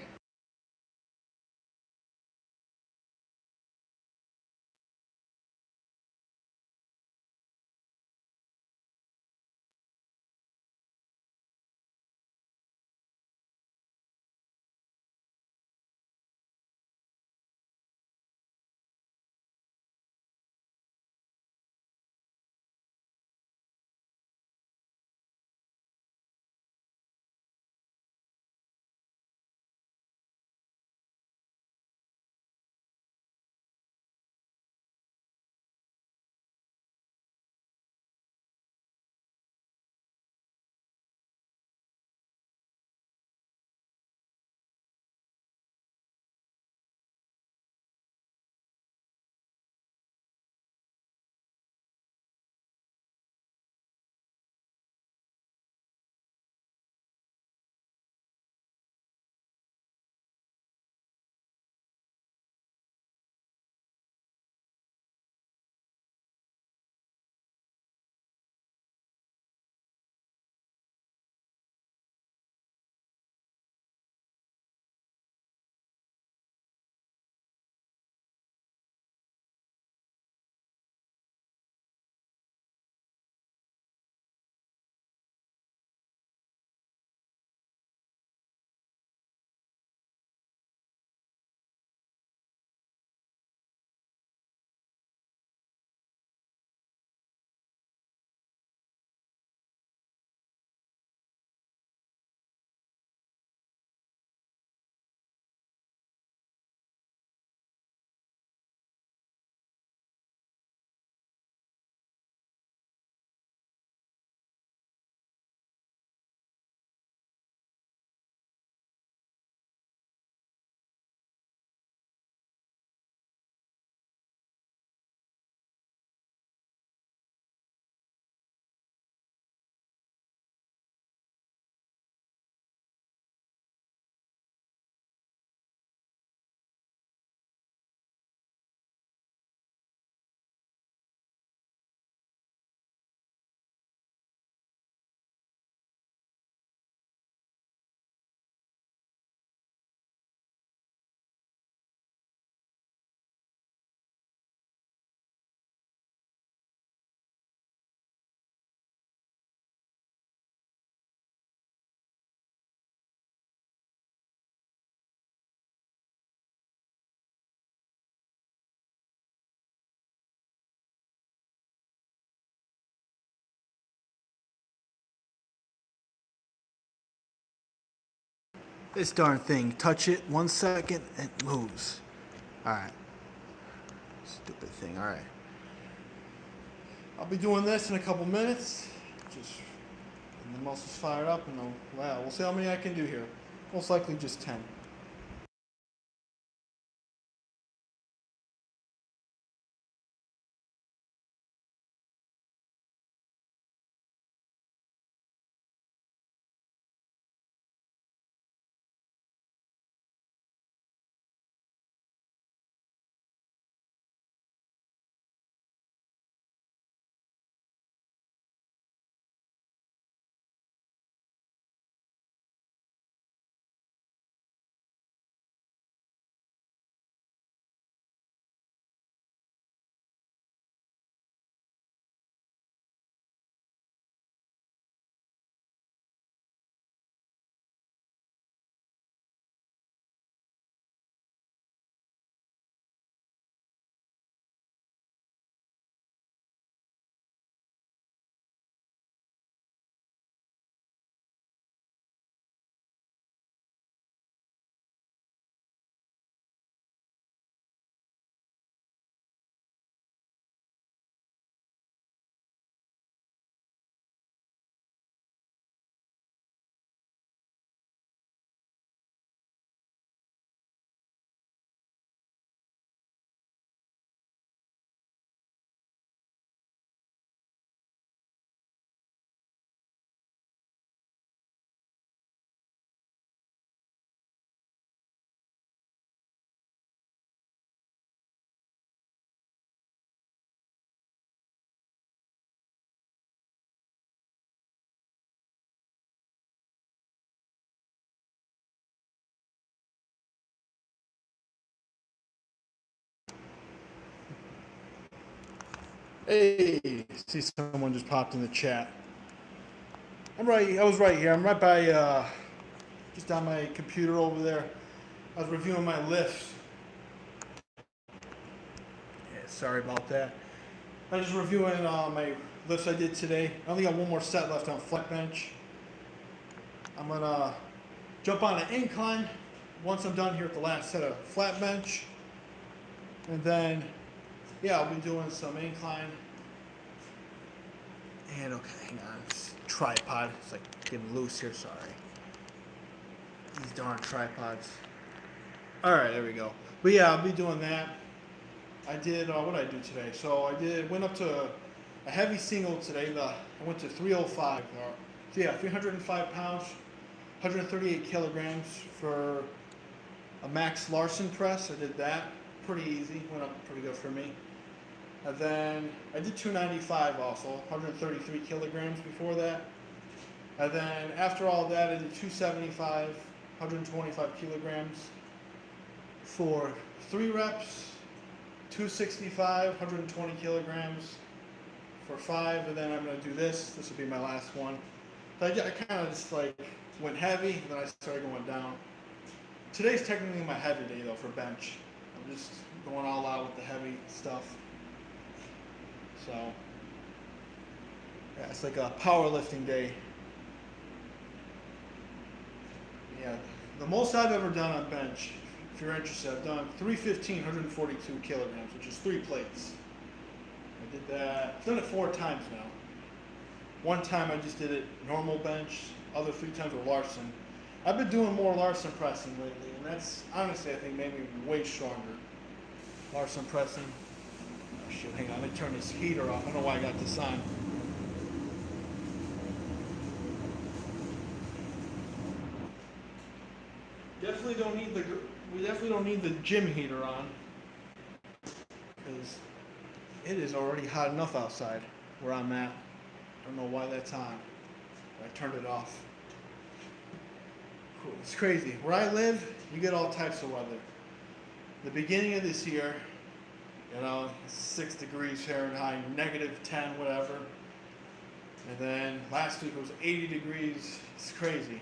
This darn thing, touch it 1 second, it moves. Alright. Stupid thing, alright. I'll be doing this in a couple minutes. Just, and the muscle's fired up, and we'll see how many I can do here. Most likely just 10. Hey, see someone just popped in the chat. I was right here. I'm right by, just on my computer over there. I was reviewing my lifts. Yeah, sorry about that. I was reviewing my lifts I did today. I only got one more set left on flat bench. I'm gonna jump on an incline once I'm done here with the last set of flat bench. And then, yeah, I'll be doing some incline. And okay, hang on, it's tripod. It's like getting loose here, sorry. These darn tripods. Alright, there we go. But yeah, I'll be doing that. I did, what did I do today? So went up to a heavy single today. I went to 305. So yeah, 305 pounds, 138 kilograms for a max Larsen press. I did that. Pretty easy, went up pretty good for me. And then I did 295 also, 133 kilograms before that. And then after all that, I did 275, 125 kilograms for 3 reps, 265, 120 kilograms for 5, and then I'm going to do this. This will be my last one. So I kind of just like went heavy, and then I started going down. Today's technically my heavy day though for bench. I'm just going all out with the heavy stuff. So, yeah, it's like a powerlifting day. Yeah, the most I've ever done on bench, if you're interested, I've done 315, 142 kilograms, which is 3 plates. I did that. I've done it 4 times now. One time I just did it normal bench, other 3 times with Larsen. I've been doing more Larsen pressing lately, and that's honestly, I think, made me way stronger. Larsen pressing. Oh shoot, hang on, let me turn this heater off. I don't know why I got this on. We definitely don't need the gym heater on, because it is already hot enough outside where I'm at. I don't know why that's on. I turned it off. Cool. It's crazy. Where I live, you get all types of weather. The beginning of this year, 6 degrees Fahrenheit, -10, whatever. And then last week it was 80 degrees. It's crazy.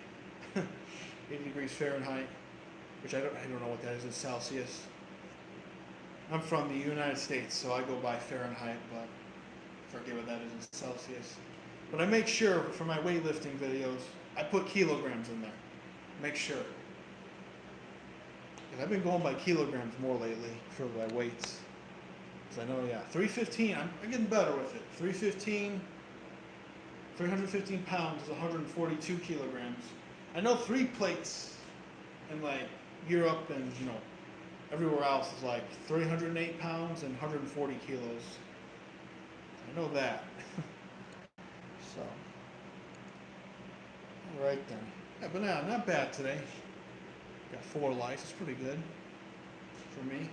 80 degrees Fahrenheit, which I don't know what that is in Celsius. I'm from the United States, so I go by Fahrenheit, but I forget what that is in Celsius. But I make sure for my weightlifting videos, I put kilograms in there. Make sure. And I've been going by kilograms more lately for my weights. Because I know, yeah, 315, I'm getting better with it. 315, 315 pounds is 142 kilograms. I know 3 plates in like Europe and, everywhere else is like 308 pounds and 140 kilos. I know that. So, all right then. Yeah, but not bad today. Got 4 likes. It's pretty good for me.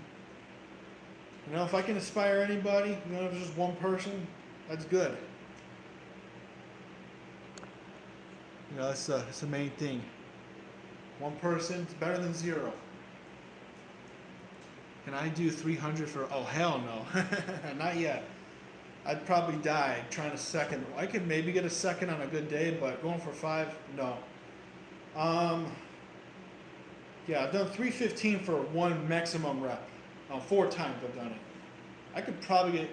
If I can inspire anybody, if it's just one person, that's good. That's the main thing. One person is better than 0. Can I do 300 for? Oh hell no, not yet. I'd probably die trying to second. I could maybe get a second on a good day, but going for 5, no. Yeah, I've done 315 for 1 maximum rep. 4 times I've done it. I could probably get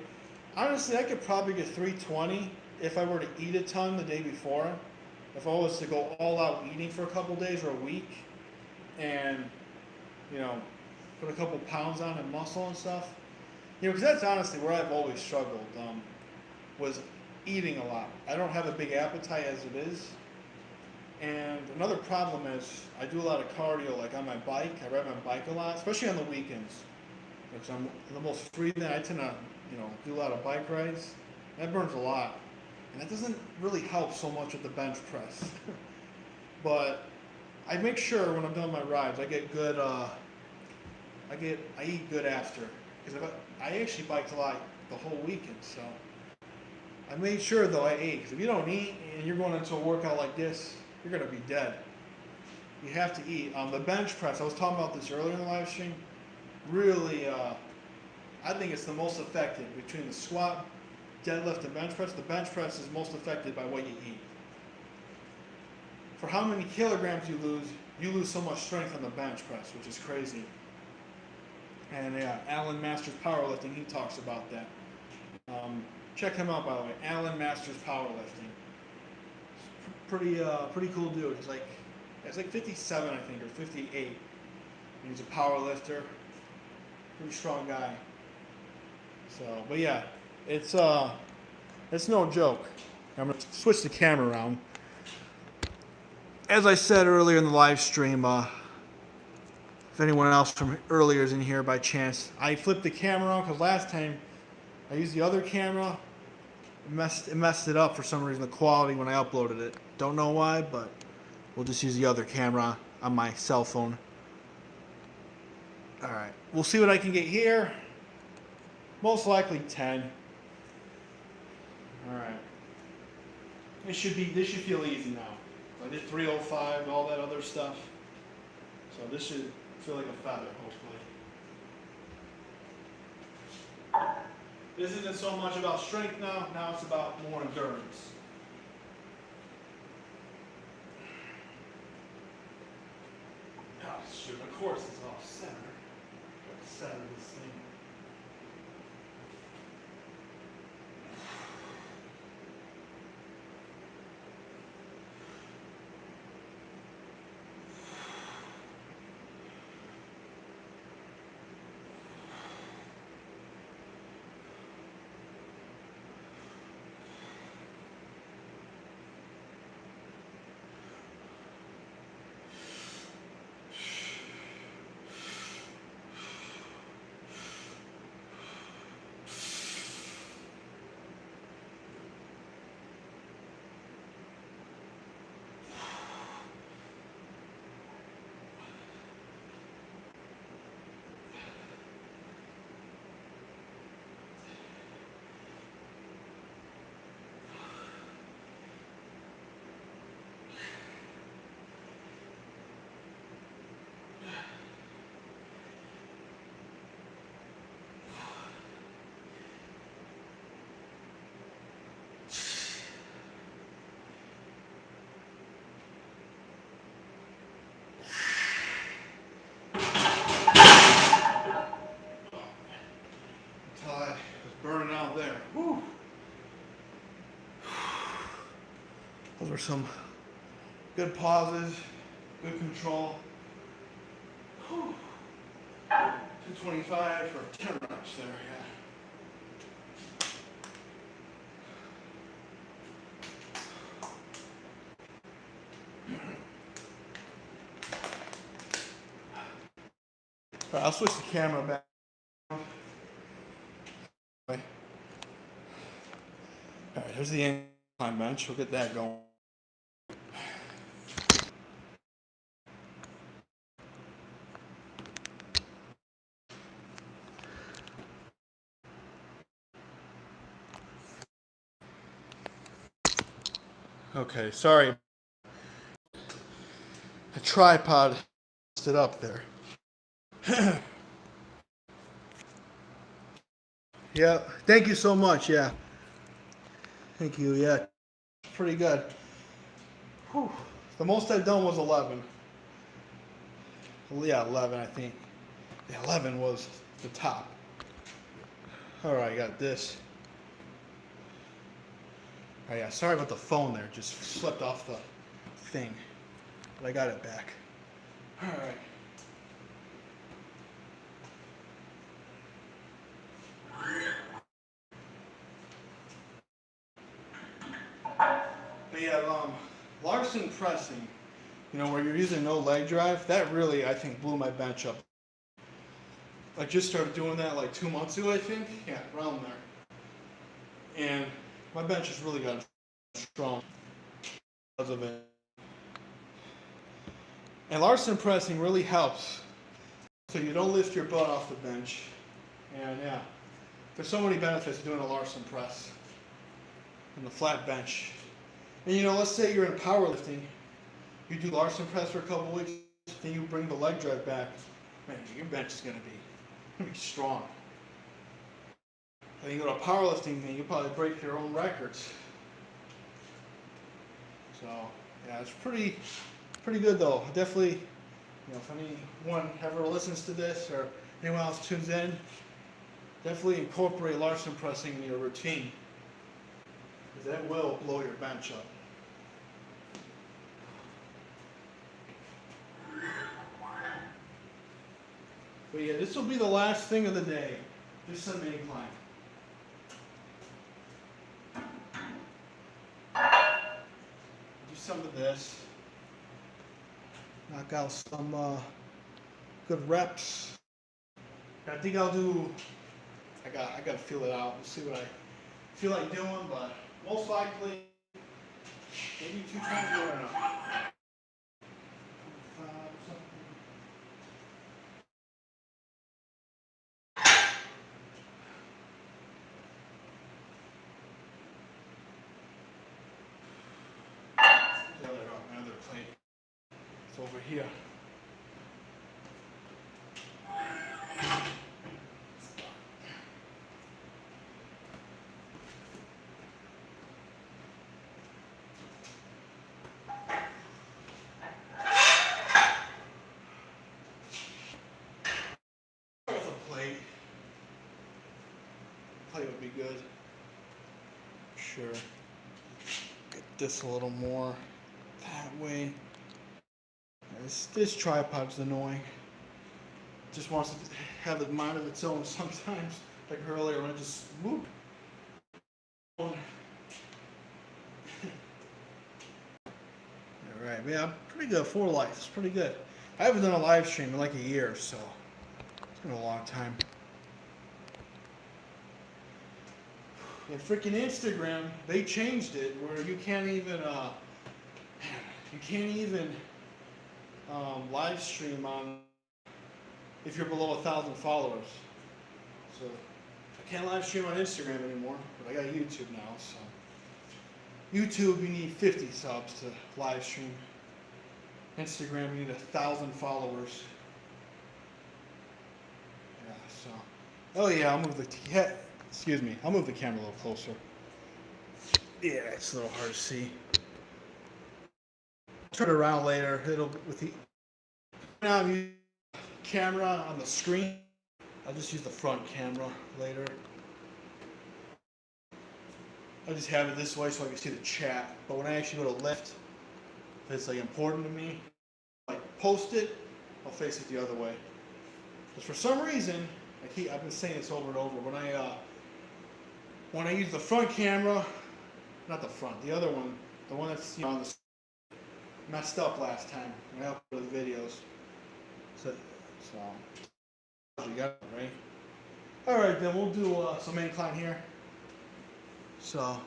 320 if I were to eat a ton the day before. If I was to go all out eating for a couple days or a week, and put a couple pounds on and muscle and stuff. Because that's honestly where I've always struggled. Was eating a lot. I don't have a big appetite as it is. And another problem is I do a lot of cardio, like on my bike. I ride my bike a lot, especially on the weekends. Because I'm the most free then. I tend to, do a lot of bike rides. That burns a lot. And that doesn't really help so much with the bench press. But I make sure when I'm done my rides, I get good, I eat good after. Because I actually biked a lot the whole weekend, so. I made sure though I ate. Because if you don't eat and you're going into a workout like this, you're going to be dead. You have to eat. The bench press, I was talking about this earlier in the live stream, really, I think it's the most effective between the squat, deadlift, and bench press. The bench press is most affected by what you eat. For how many kilograms you lose so much strength on the bench press, which is crazy. And yeah, Alan Masters Powerlifting, he talks about that. Check him out, by the way, Alan Masters Powerlifting. Pretty cool dude. He's like 57, I think, or 58. And he's a power lifter. Pretty strong guy. So, but yeah, it's no joke. I'm gonna switch the camera around. As I said earlier in the live stream, if anyone else from earlier is in here by chance, I flipped the camera around because last time I used the other camera. It messed it up for some reason, the quality when I uploaded it. Don't know why, but we'll just use the other camera on my cell phone. Alright, we'll see what I can get here. Most likely 10. Alright. This should feel easy now. I did 305 and all that other stuff. So this should feel like a feather, hopefully. This isn't so much about strength now. Now it's about more endurance. Oh, shoot. Of course it's off center. Center this thing. There. Whew. Those were some good pauses, good control. Whew. 225 for 10 reps there, yeah. All right, I'll switch the camera back. All right, here's the incline bench. We'll get that going. Okay, sorry. A tripod stood up there. Yeah, thank you so much. Yeah, thank you. Yeah, pretty good. Whew. The most I've done was 11. Well, yeah, 11, I think. Yeah, 11 was the top. All right, I got this. Oh yeah, sorry about the phone there. Just slipped off the thing. But I got it back. All right. But yeah, Larsen pressing, where you're using no leg drive, that really, I think, blew my bench up. I just started doing that like 2 months ago, I think. Yeah, around there. And my bench has really gotten strong because of it. And Larsen pressing really helps. So you don't lift your butt off the bench. And yeah, there's so many benefits to doing a Larsen press on the flat bench. And let's say you're in powerlifting, you do Larsen press for a couple of weeks, then you bring the leg drive back, man, your bench is going to be strong. And you go to a powerlifting thing, you probably break your own records. So yeah, it's pretty good though. Definitely, if anyone ever listens to this or anyone else tunes in, definitely incorporate Larsen pressing in your routine, because that will blow your bench up. But yeah, this will be the last thing of the day. Just some incline. Do some of this. Knock out some good reps. I think I'll do. I got to feel it out. We'll see what I feel like doing, but most likely maybe 220 or enough. Another plate. It's over here. With a plate. Plate would be good. Sure. Get this a little more that way. This tripod's annoying. Just wants to have a mind of its own sometimes. Like earlier when I just whoop. Alright, yeah, pretty good. 4 likes. It's pretty good. I haven't done a live stream in like a year, so it's been a long time. And freaking Instagram, they changed it where you can't even live stream on if you're below 1,000 followers. So I can't live stream on Instagram anymore, but I got YouTube now. So YouTube, you need 50 subs to live stream. Instagram, you need 1,000 followers. Yeah. So. Oh yeah, I'll move the. Excuse me. I'll move the camera a little closer. Yeah, it's a little hard to see. Turn it around later. It'll with the. Now I'm using the camera on the screen. I'll just use the front camera later. I just have it this way so I can see the chat. But when I actually go to lift, if it's like important to me, like post it, I'll face it the other way. Because for some reason, I've been saying this over and over, when I use the front camera, not the front, the other one, the one that's, you know, messed up last time when I uploaded the videos. So you got it, right? Alright, then we'll do some incline here. So,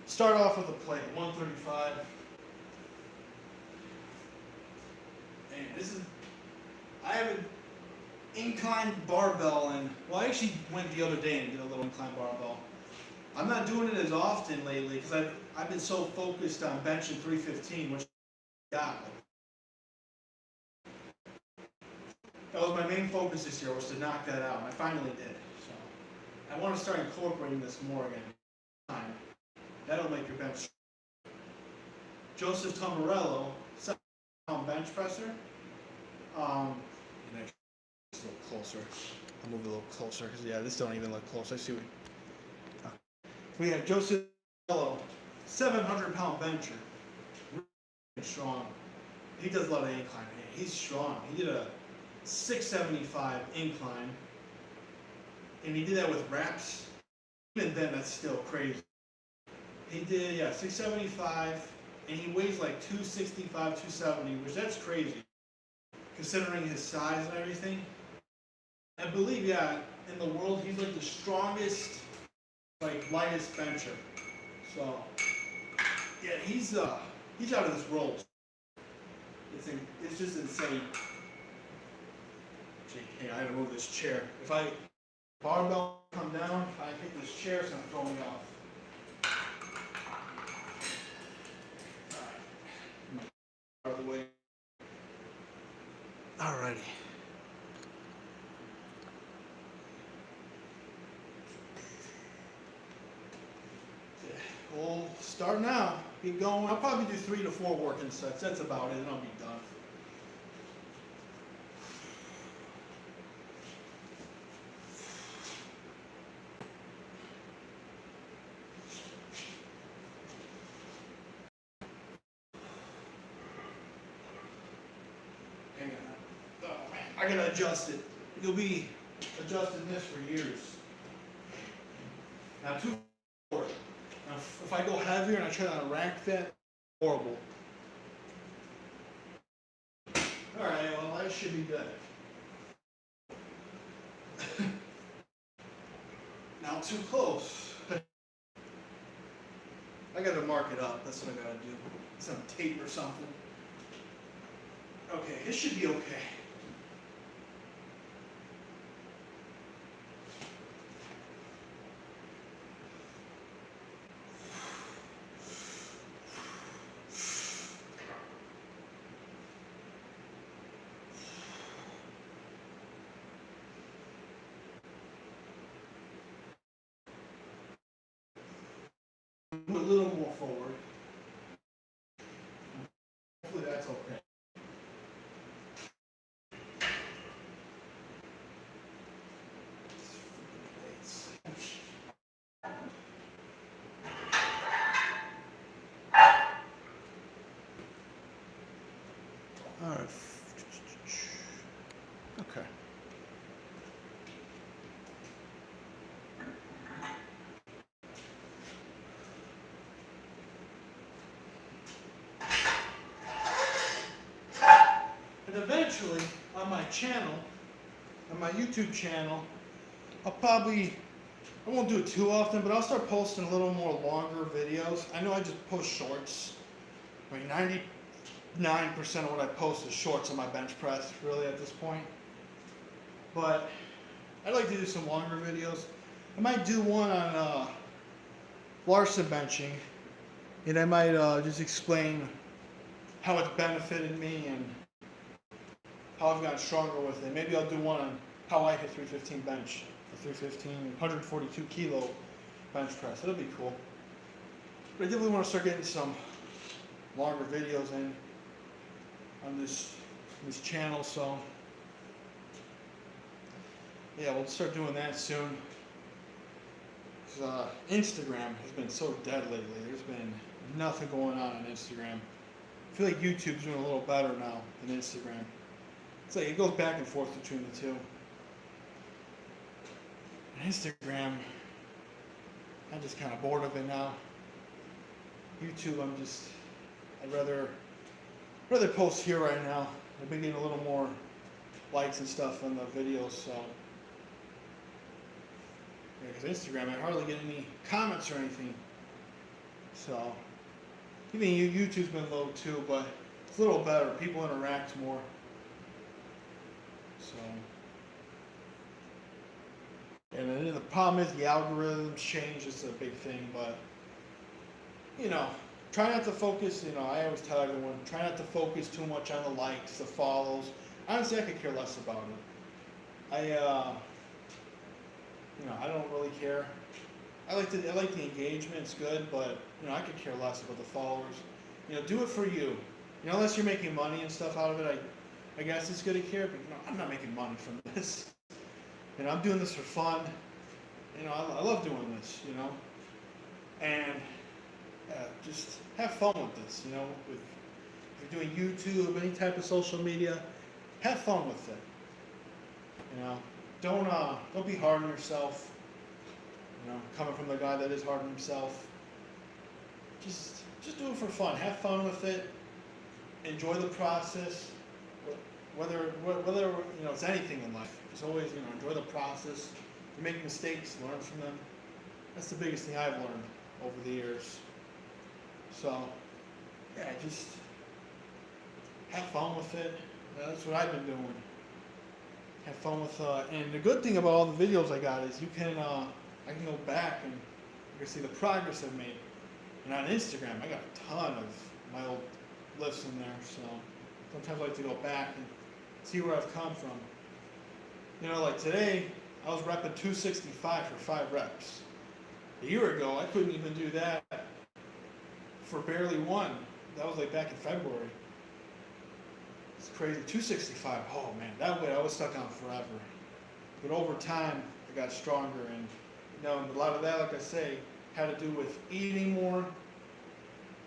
start off with a plate, 135. And I have an incline barbell, and, well, I actually went the other day and did a little incline barbell. I'm not doing it as often lately because I've been so focused on benching 315, which I got. That was my main focus this year, was to knock that out, and I finally did. So I want to start incorporating this more again. That'll make your bench. Joseph Tomarello, 7-pound bench presser. And actually, a little closer. I'll move it a little closer because yeah, this don't even look close. I see what. We have Joseph Tomarello, 700-pound bencher, really strong. He does a lot of incline. He's strong. He did a 675 incline, and he did that with reps. Even then, that's still crazy. He did, 675, and he weighs like 265, 270, which that's crazy, considering his size and everything. I believe, in the world, he's like the strongest, like lightest bencher. So, yeah, he's out of this world. It's just insane. Hey, I gotta move this chair. If barbell come down, I hit this chair, it's gonna throw me off. Alright. Out of the way. Alrighty. We'll start now. Keep going. I'll probably do 3 to 4 working sets. That's about it, and I'll be done. I gotta adjust it. You'll be adjusting this for years. Now, 2 4. Now, if I go heavier and I try to rack that, horrible. Alright, well, that should be good. Now, too close. I gotta mark it up. That's what I gotta do. Some tape or something. Okay, it should be okay. Move a little more forward. Hopefully that's okay. All right. Okay. And eventually, on my channel, on my YouTube channel, I won't do it too often, but I'll start posting a little more longer videos. I know I just post shorts. I mean, 99% of what I post is shorts on my bench press, really, at this point. But I'd like to do some longer videos. I might do one on Larsen benching, and I might just explain how it's benefited me and how I've gotten stronger with it. Maybe I'll do one on how I hit 315 bench, the 315, 142 kilo bench press. That'll be cool. But I definitely want to start getting some longer videos in on this channel, so yeah, we'll start doing that soon. Instagram has been so dead lately. There's been nothing going on Instagram. I feel like YouTube's doing a little better now than Instagram. it's like it goes back and forth between the two. And Instagram, I'm just kind of bored of it now. YouTube, I'd rather post here right now. I've been getting a little more likes and stuff on the videos, so. Yeah, because Instagram, I hardly get any comments or anything. So, even YouTube's been low too, but it's a little better. People interact more. So, and then the problem is the algorithms change. It's a big thing, but try not to focus. I always tell everyone, try not to focus too much on the likes, the follows. Honestly, I could care less about it. I don't really care. I like the engagement. It's good, but I could care less about the followers. Do it for you. Unless you're making money and stuff out of it, I guess it's good to care. But I'm not making money from this. I'm doing this for fun. I love doing this. And just have fun with this. If you're doing YouTube, any type of social media, have fun with it. Don't be hard on yourself. Coming from the guy that is hard on himself. Just do it for fun. Have fun with it. Enjoy the process. Whether it's anything in life, just always enjoy the process. If you make mistakes, learn from them. That's the biggest thing I've learned over the years. So yeah, just have fun with it. That's what I've been doing. Have fun with and the good thing about all the videos I got is I can go back and you can see the progress I've made. And on Instagram, I got a ton of my old lifts in there, so sometimes I like to go back and see where I've come from. Like today, I was repping 265 for 5 reps. A year ago, I couldn't even do that for barely one. That was like back in February. It's crazy. 265, oh man, that weight I was stuck on forever. But over time, I got stronger, and a lot of that, like I say, had to do with eating more,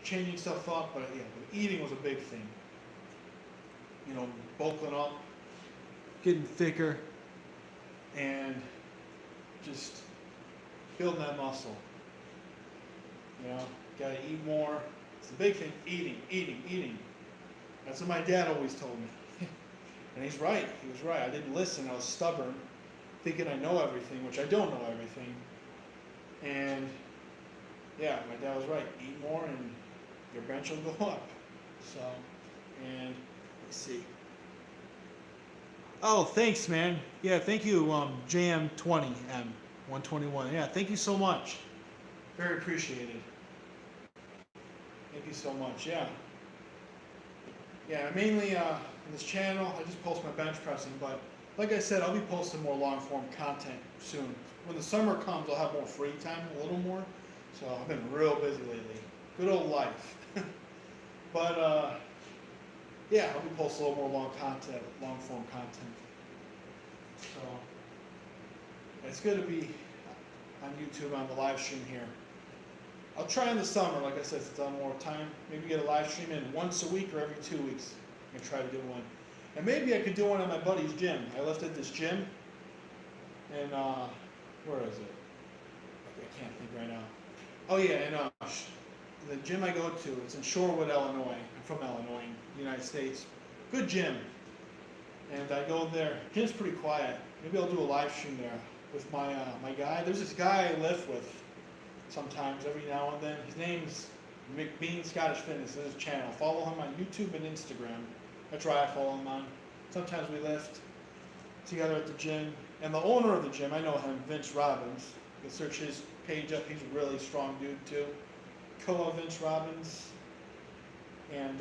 changing stuff up, but yeah, eating was a big thing. Bulking up, getting thicker, and just building that muscle. Gotta eat more. It's the big thing, eating. That's what my dad always told me. And he's right, he was right. I didn't listen, I was stubborn, thinking I know everything, which I don't know everything. And yeah, my dad was right. Eat more and your bench will go up. So, and let's see. Oh, thanks, man. Yeah, thank you, JM20M121. Yeah, thank you so much. Very appreciated. Thank you so much. Yeah. Yeah, mainly in this channel, I just post my bench pressing, but like I said, I'll be posting more long-form content soon. When the summer comes, I'll have more free time, a little more. So I've been real busy lately. Good old life. But yeah, I'll be posting a little more long-form content. So it's good to be on YouTube on the live stream here. I'll try in the summer, like I said, since I'm more time, maybe get a live stream in once a week or every 2 weeks. I'm going to try to do one. And maybe I could do one at my buddy's gym. I lifted this gym, and where is it? I can't think right now. Oh yeah, and the gym I go to, it's in Shorewood, Illinois. I'm from Illinois, United States. Good gym. And I go there. Gym's pretty quiet. Maybe I'll do a live stream there with my my guy. There's this guy I lift with sometimes, every now and then. His name's McBean Scottish Fitness. That's his channel. Follow him on YouTube and Instagram. That's where I follow him on. Sometimes we lift together at the gym. And the owner of the gym, I know him, Vince Robbins. You can search his page up. He's a really strong dude too. Koa Vince Robbins. And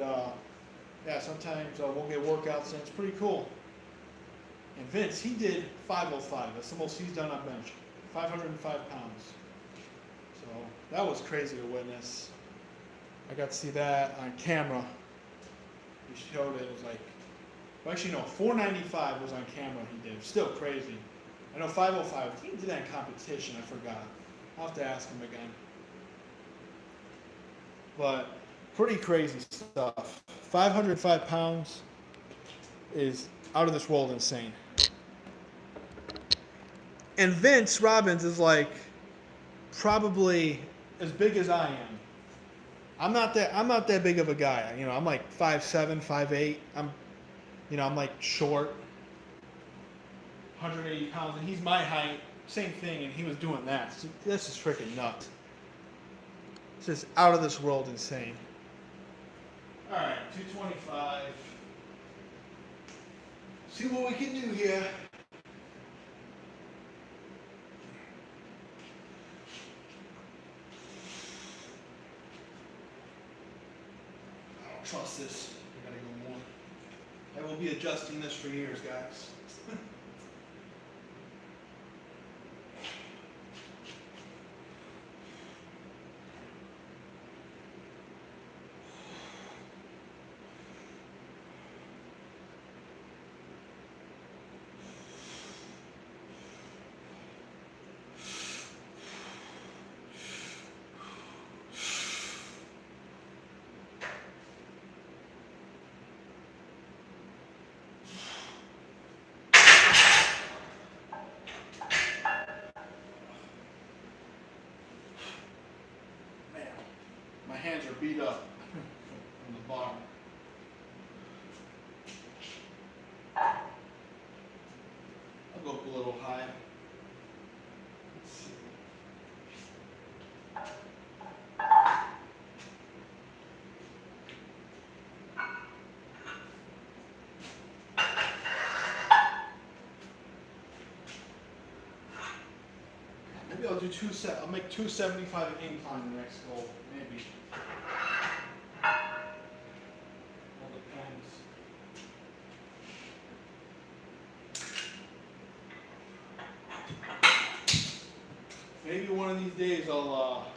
yeah, sometimes we'll get workouts in. It's pretty cool. And Vince, he did 505. That's the most he's done on bench. 505 pounds. So that was crazy to witness. I got to see that on camera. He showed it. It was like, well, actually no, 495 was on camera he did. Still crazy. I know 505. He did that in competition. I forgot. I'll have to ask him again. But pretty crazy stuff. 505 pounds is out of this world insane. And Vince Robbins is like probably as big as I am. I'm not that big of a guy. You know, I'm like 5'7", 5'8". I'm like short, 180 pounds, and he's my height, same thing, and he was doing that. So this is freaking nuts. It's just out of this world insane. All right, 225. See what we can do here. I don't trust this. I gotta go more. I will be adjusting this for years, guys. My hands are beat up from the bottom. I'll go up a little high. Let's see. Maybe I'll do I'll make 275 incline the next goal, maybe. All depends. Maybe one of these days I'll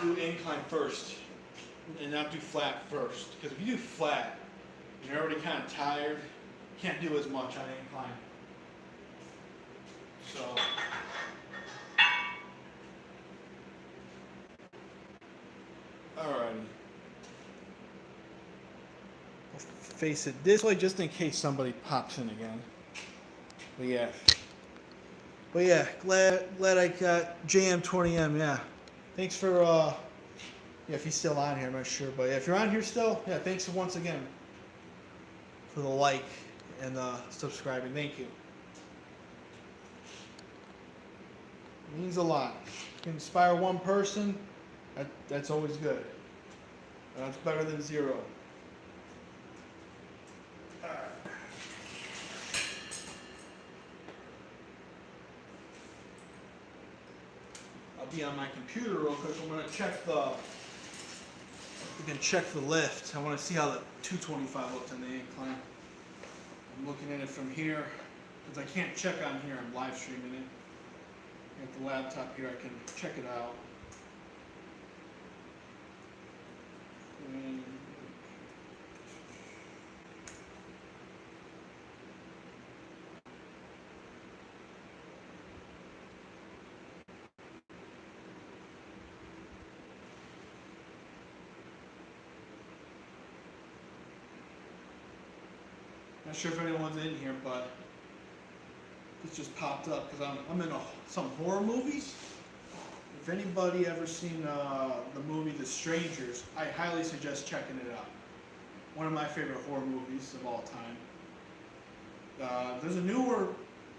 do incline first and not do flat first. Because if you do flat, you're already kind of tired. You can't do as much on incline. So, alrighty. I'll face it this way just in case somebody pops in again. But yeah, glad I got JM20M. Yeah, thanks for if he's still on here, I'm not sure, but yeah, if you're on here still, yeah, thanks once again for the like and subscribing. Thank you. It means a lot. If you can inspire one person, that's always good. That's better than zero. I'll be on my computer real quick. I'm gonna check we can check the lift. I want to see how the 225 looks on the incline. I'm looking at it from here because I can't check on here. I'm live streaming it. At the laptop here, I can check it out. Not sure if anyone's in here, but this just popped up because I'm in some horror movies. If anybody ever seen the movie The Strangers, I highly suggest checking it out. One of my favorite horror movies of all time. There's a newer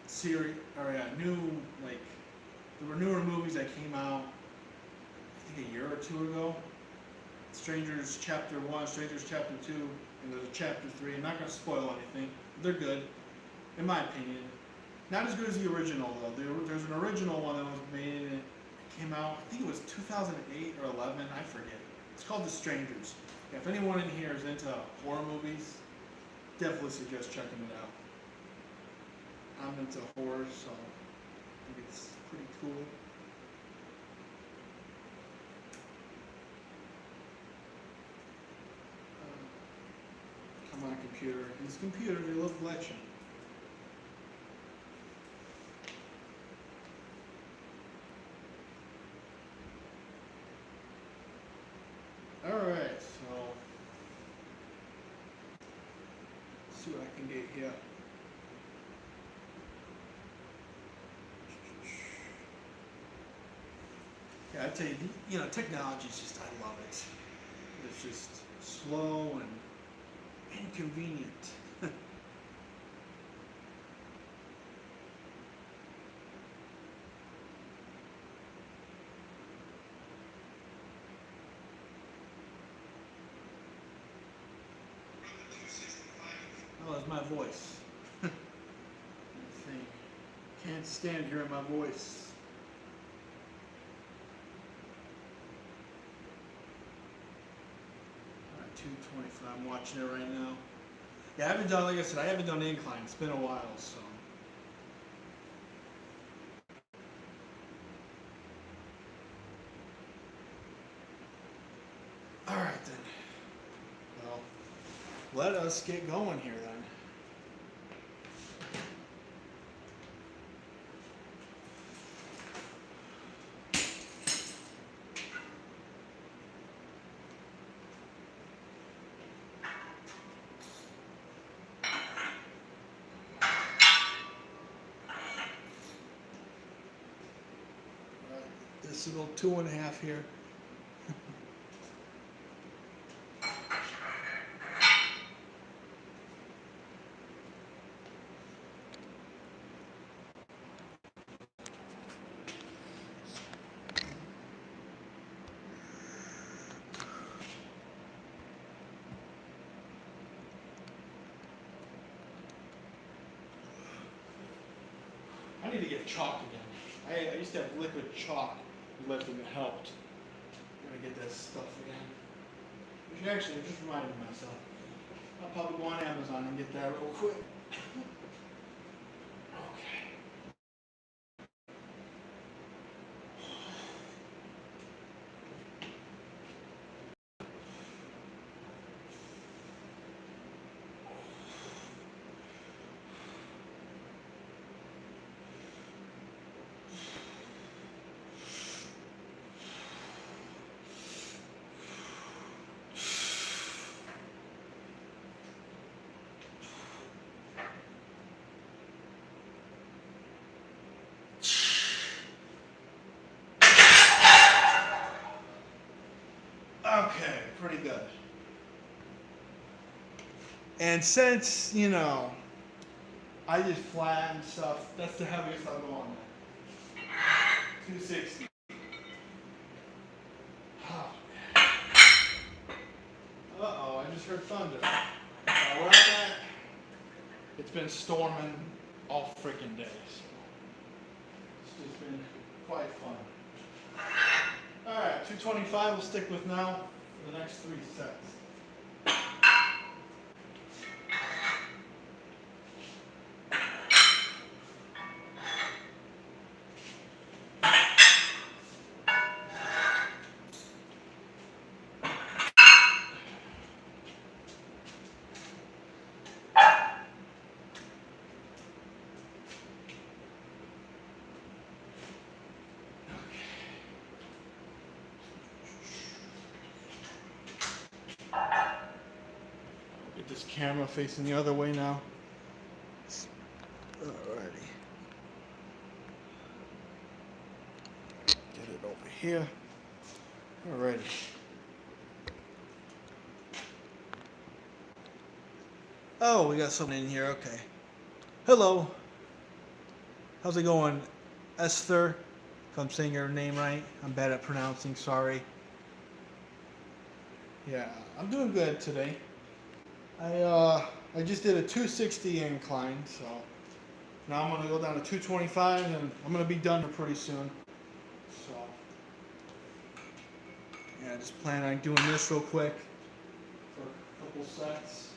series, there were newer movies that came out, I think a year or two ago. Strangers Chapter 1, Strangers Chapter 2, and there's a Chapter 3. I'm not going to spoil anything. They're good, in my opinion. Not as good as the original, though. There's an original one that was made, and it came out, I think it was 2008 or 11, I forget. It's called The Strangers. Yeah, if anyone in here is into horror movies, definitely suggest checking it out. I'm into horror, so I think it's pretty cool. Come on, computer. These computers, they love glitching. Alright, so see what I can get here. Yeah, I tell you, technology is just, I love it. It's just slow and inconvenient. Oh, that's my voice. Can't stand hearing my voice. Alright, 225. I'm watching it right now. Yeah, I haven't done, like I said, I haven't done incline. It's been a while, so. Alright then. Well, let us get going here then. This little 2.5 here. I need to get chalk again. I used to have liquid chalk lifting that helped. I'm gonna get that stuff again. Which actually just reminded myself. I'll probably go on Amazon and get that real quick. Okay. Okay, pretty good. And since, I just flattened stuff, that's the heaviest I'll go on there. 260. Oh. Uh-oh, I just heard thunder. Where I'm at, it's been storming all freaking day. So it's just been quite fun. Alright, 225 we'll stick with now for the next 3 sets. Get this camera facing the other way now. Alrighty. Get it over here. Alrighty. Oh, we got someone in here. Okay. Hello. How's it going, Esther? If I'm saying your name right. I'm bad at pronouncing. Sorry. Yeah, I'm doing good today. I just did a 260 incline, so now I'm gonna go down to 225, and I'm gonna be done here pretty soon. So yeah, just plan on doing this real quick for a couple sets.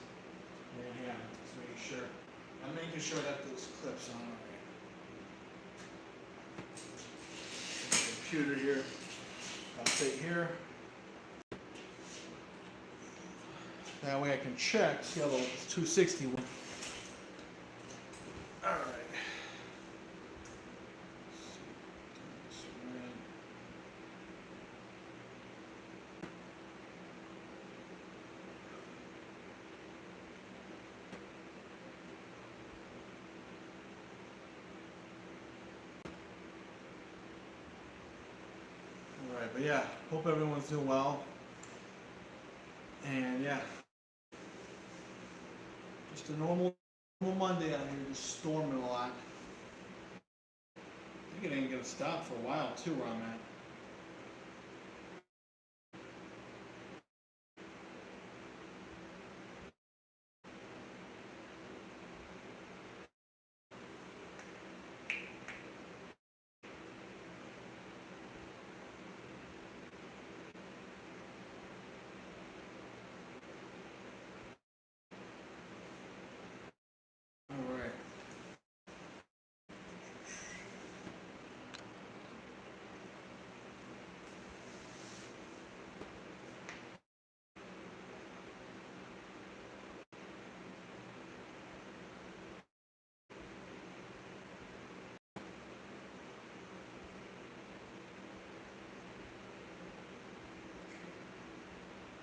Yeah, just making sure that those clips on alright. Computer here. I'll sit here. That way I can check, see how the 260 went. Alright. Alright, but yeah, hope everyone's doing well. And yeah, just a normal Monday out here, just storming a lot. I think it ain't gonna stop for a while too where I'm at. Alright.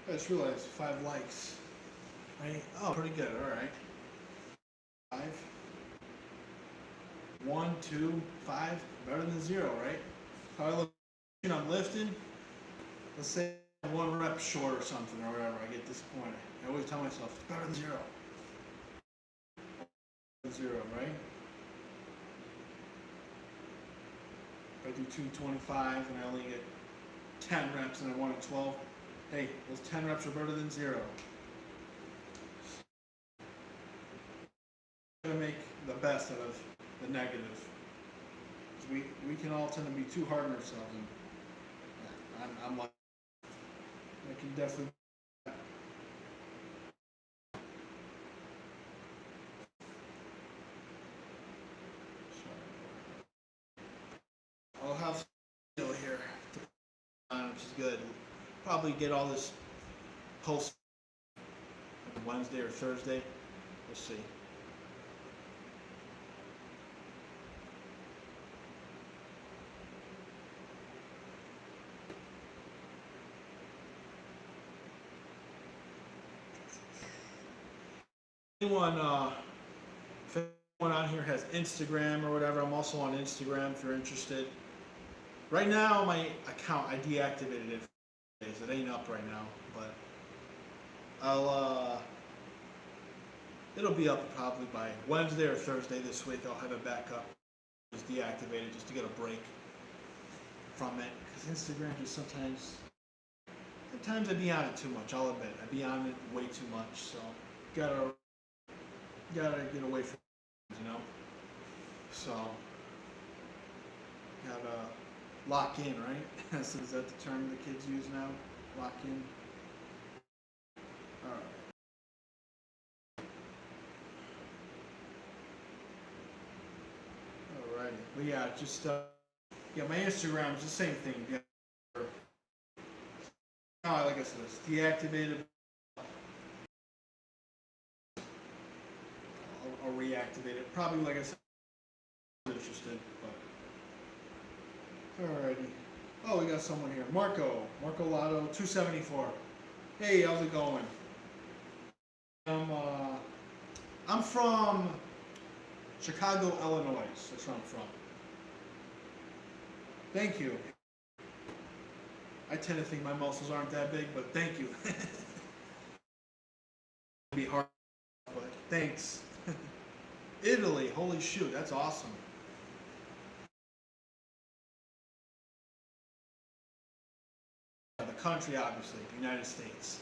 I just realized 5 likes. Right? Oh, pretty good. Alright. 5. 1, 2, 5. Better than 0, right? How I look, I'm lifting. Let's say 1 rep short or something or whatever. I get disappointed. I always tell myself it's better than 0. 0, right? If I do 225 and I only get 10 reps and I wanted 12, hey, those 10 reps are better than 0. I'm gonna make the best out of the negative. We can all tend to be too hard on ourselves, and I'm like, I can definitely. I'll have some here, which is good. Probably get all this post Wednesday or Thursday. We'll see. If anyone on here has Instagram or whatever, I'm also on Instagram if you're interested. Right now, my account, I deactivated it for days. It ain't up right now, but it'll be up probably by Wednesday or Thursday this week. I'll have it back up. Just deactivated just to get a break from it. Because Instagram just sometimes I be on it too much, I'll admit. I be on it way too much, so gotta get away from it, you know? So, gotta lock in, right? So is that the term the kids use now? Lock in? Alright. Alrighty. But yeah, just, yeah, my Instagram is the same thing. Yeah. Like I said, it's deactivated. I'll reactivate it. Probably, like I said, I'm interested, but. Alrighty. Oh, we got someone here. Marco Lotto, 274. Hey, how's it going? I'm from Chicago, Illinois. That's where I'm from. Thank you. I tend to think my muscles aren't that big, but thank you. It'd be hard, but thanks. Italy, holy shoot, that's awesome. The country, obviously, the United States.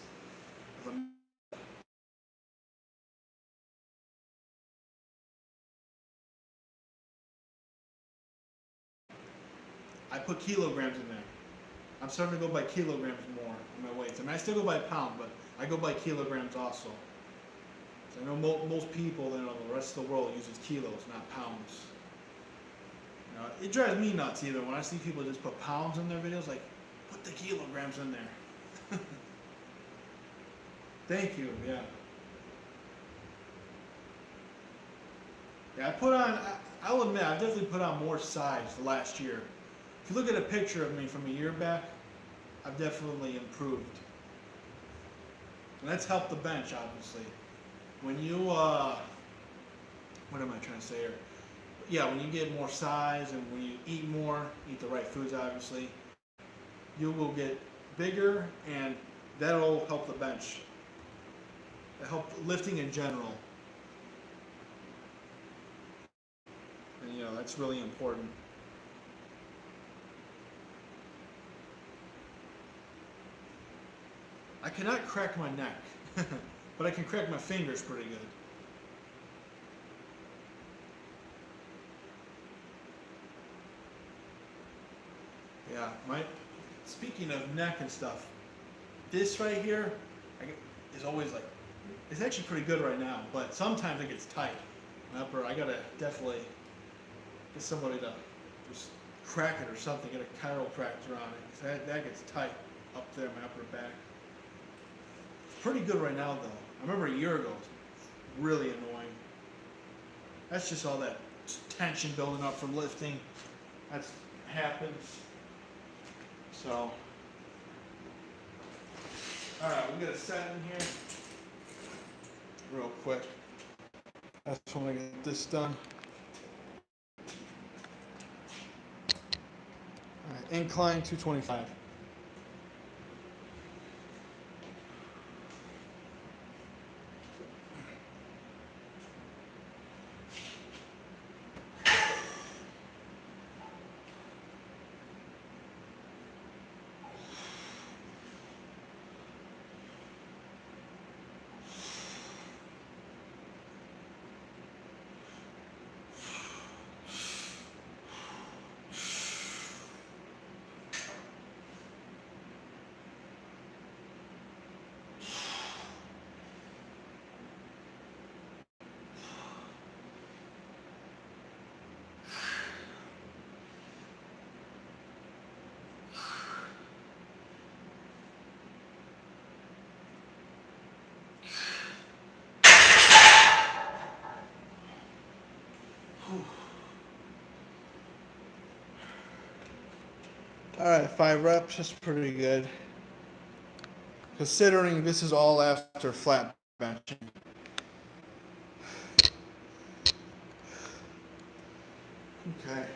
I put kilograms in there. I'm starting to go by kilograms more on my weights. I mean, I still go by pound, but I go by kilograms also. So I know most people, you know, the rest of the world uses kilos, not pounds. You know, it drives me nuts either when I see people just put pounds in their videos. Like, put the kilograms in there. Thank you. Yeah. Yeah, I'll admit, I've definitely put on more size the last year. If you look at a picture of me from a year back, I've definitely improved. And that's helped the bench, obviously. When you, what am I trying to say here? Yeah, when you get more size and when you eat more, eat the right foods, obviously, you will get bigger, and that'll help the bench. It help lifting in general. And that's really important. I cannot crack my neck, but I can crack my fingers pretty good. Yeah, speaking of neck and stuff, this right here is always like, it's actually pretty good right now, but sometimes it gets tight. My upper, I gotta definitely get somebody to just crack it or something, get a chiropractor on it, because that gets tight up there, my upper back. It's pretty good right now though. I remember a year ago, it was really annoying. That's just all that tension building up from lifting. That happens. So, alright, we got a set in here real quick. That's when I get this done. Alright, incline 225. Alright, 5 reps, that's pretty good. Considering this is all after flat benching. Okay.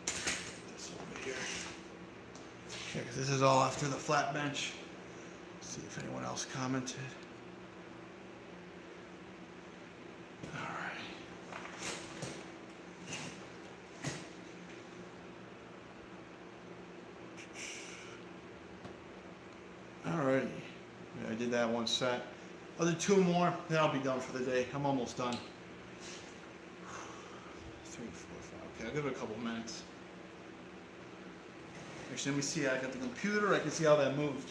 This over here. Okay, 'cause this is all after the flat bench. Let's see if anyone else commented. Alrighty. Yeah, I did that one set. I'll do 2 more, then I'll be done for the day. I'm almost done. 3, 4, 5. Okay, I'll give it a couple minutes. Actually, let me see. I got the computer. I can see how that moved.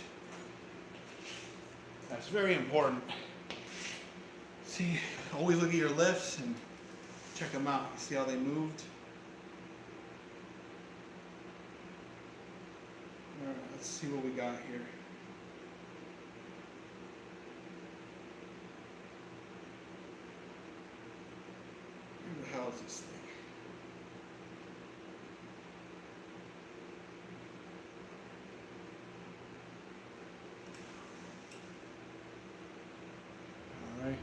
That's very important. See, always look at your lifts and check them out. See how they moved. Alright, let's see what we got here. Where the hell is this thing? Alright.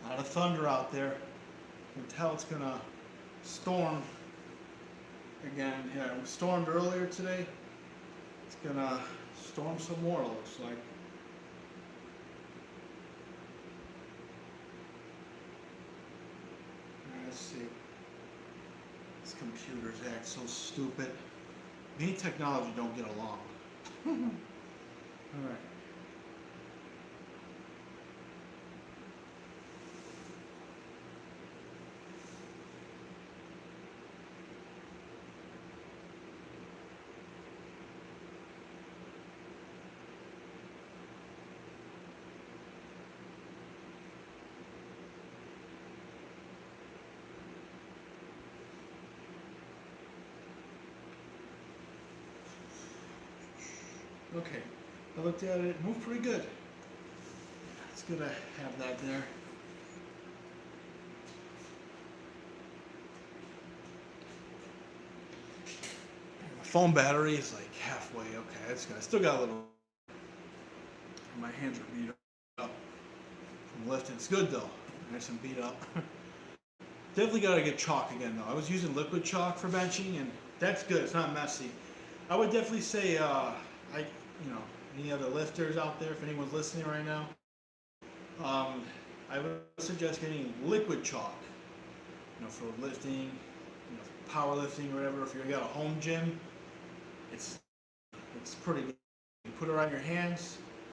A lot of thunder out there. You can tell it's gonna storm again. Yeah, it stormed earlier today. It's gonna storm some more, looks like. Let's see. These computers act so stupid. Me and technology don't get along. Alright. Okay, I looked at it, it moved pretty good. It's good to have that there. My phone battery is like halfway, okay, it's good. I still got a little. My hands are beat up from lifting. It's good though. Nice and beat up. Definitely gotta get chalk again though. I was using liquid chalk for benching, and that's good. It's not messy. I would definitely say, any other lifters out there, if anyone's listening right now, I would suggest getting liquid chalk. For lifting, powerlifting or whatever. If you got a home gym, it's pretty good. You put it on your hands,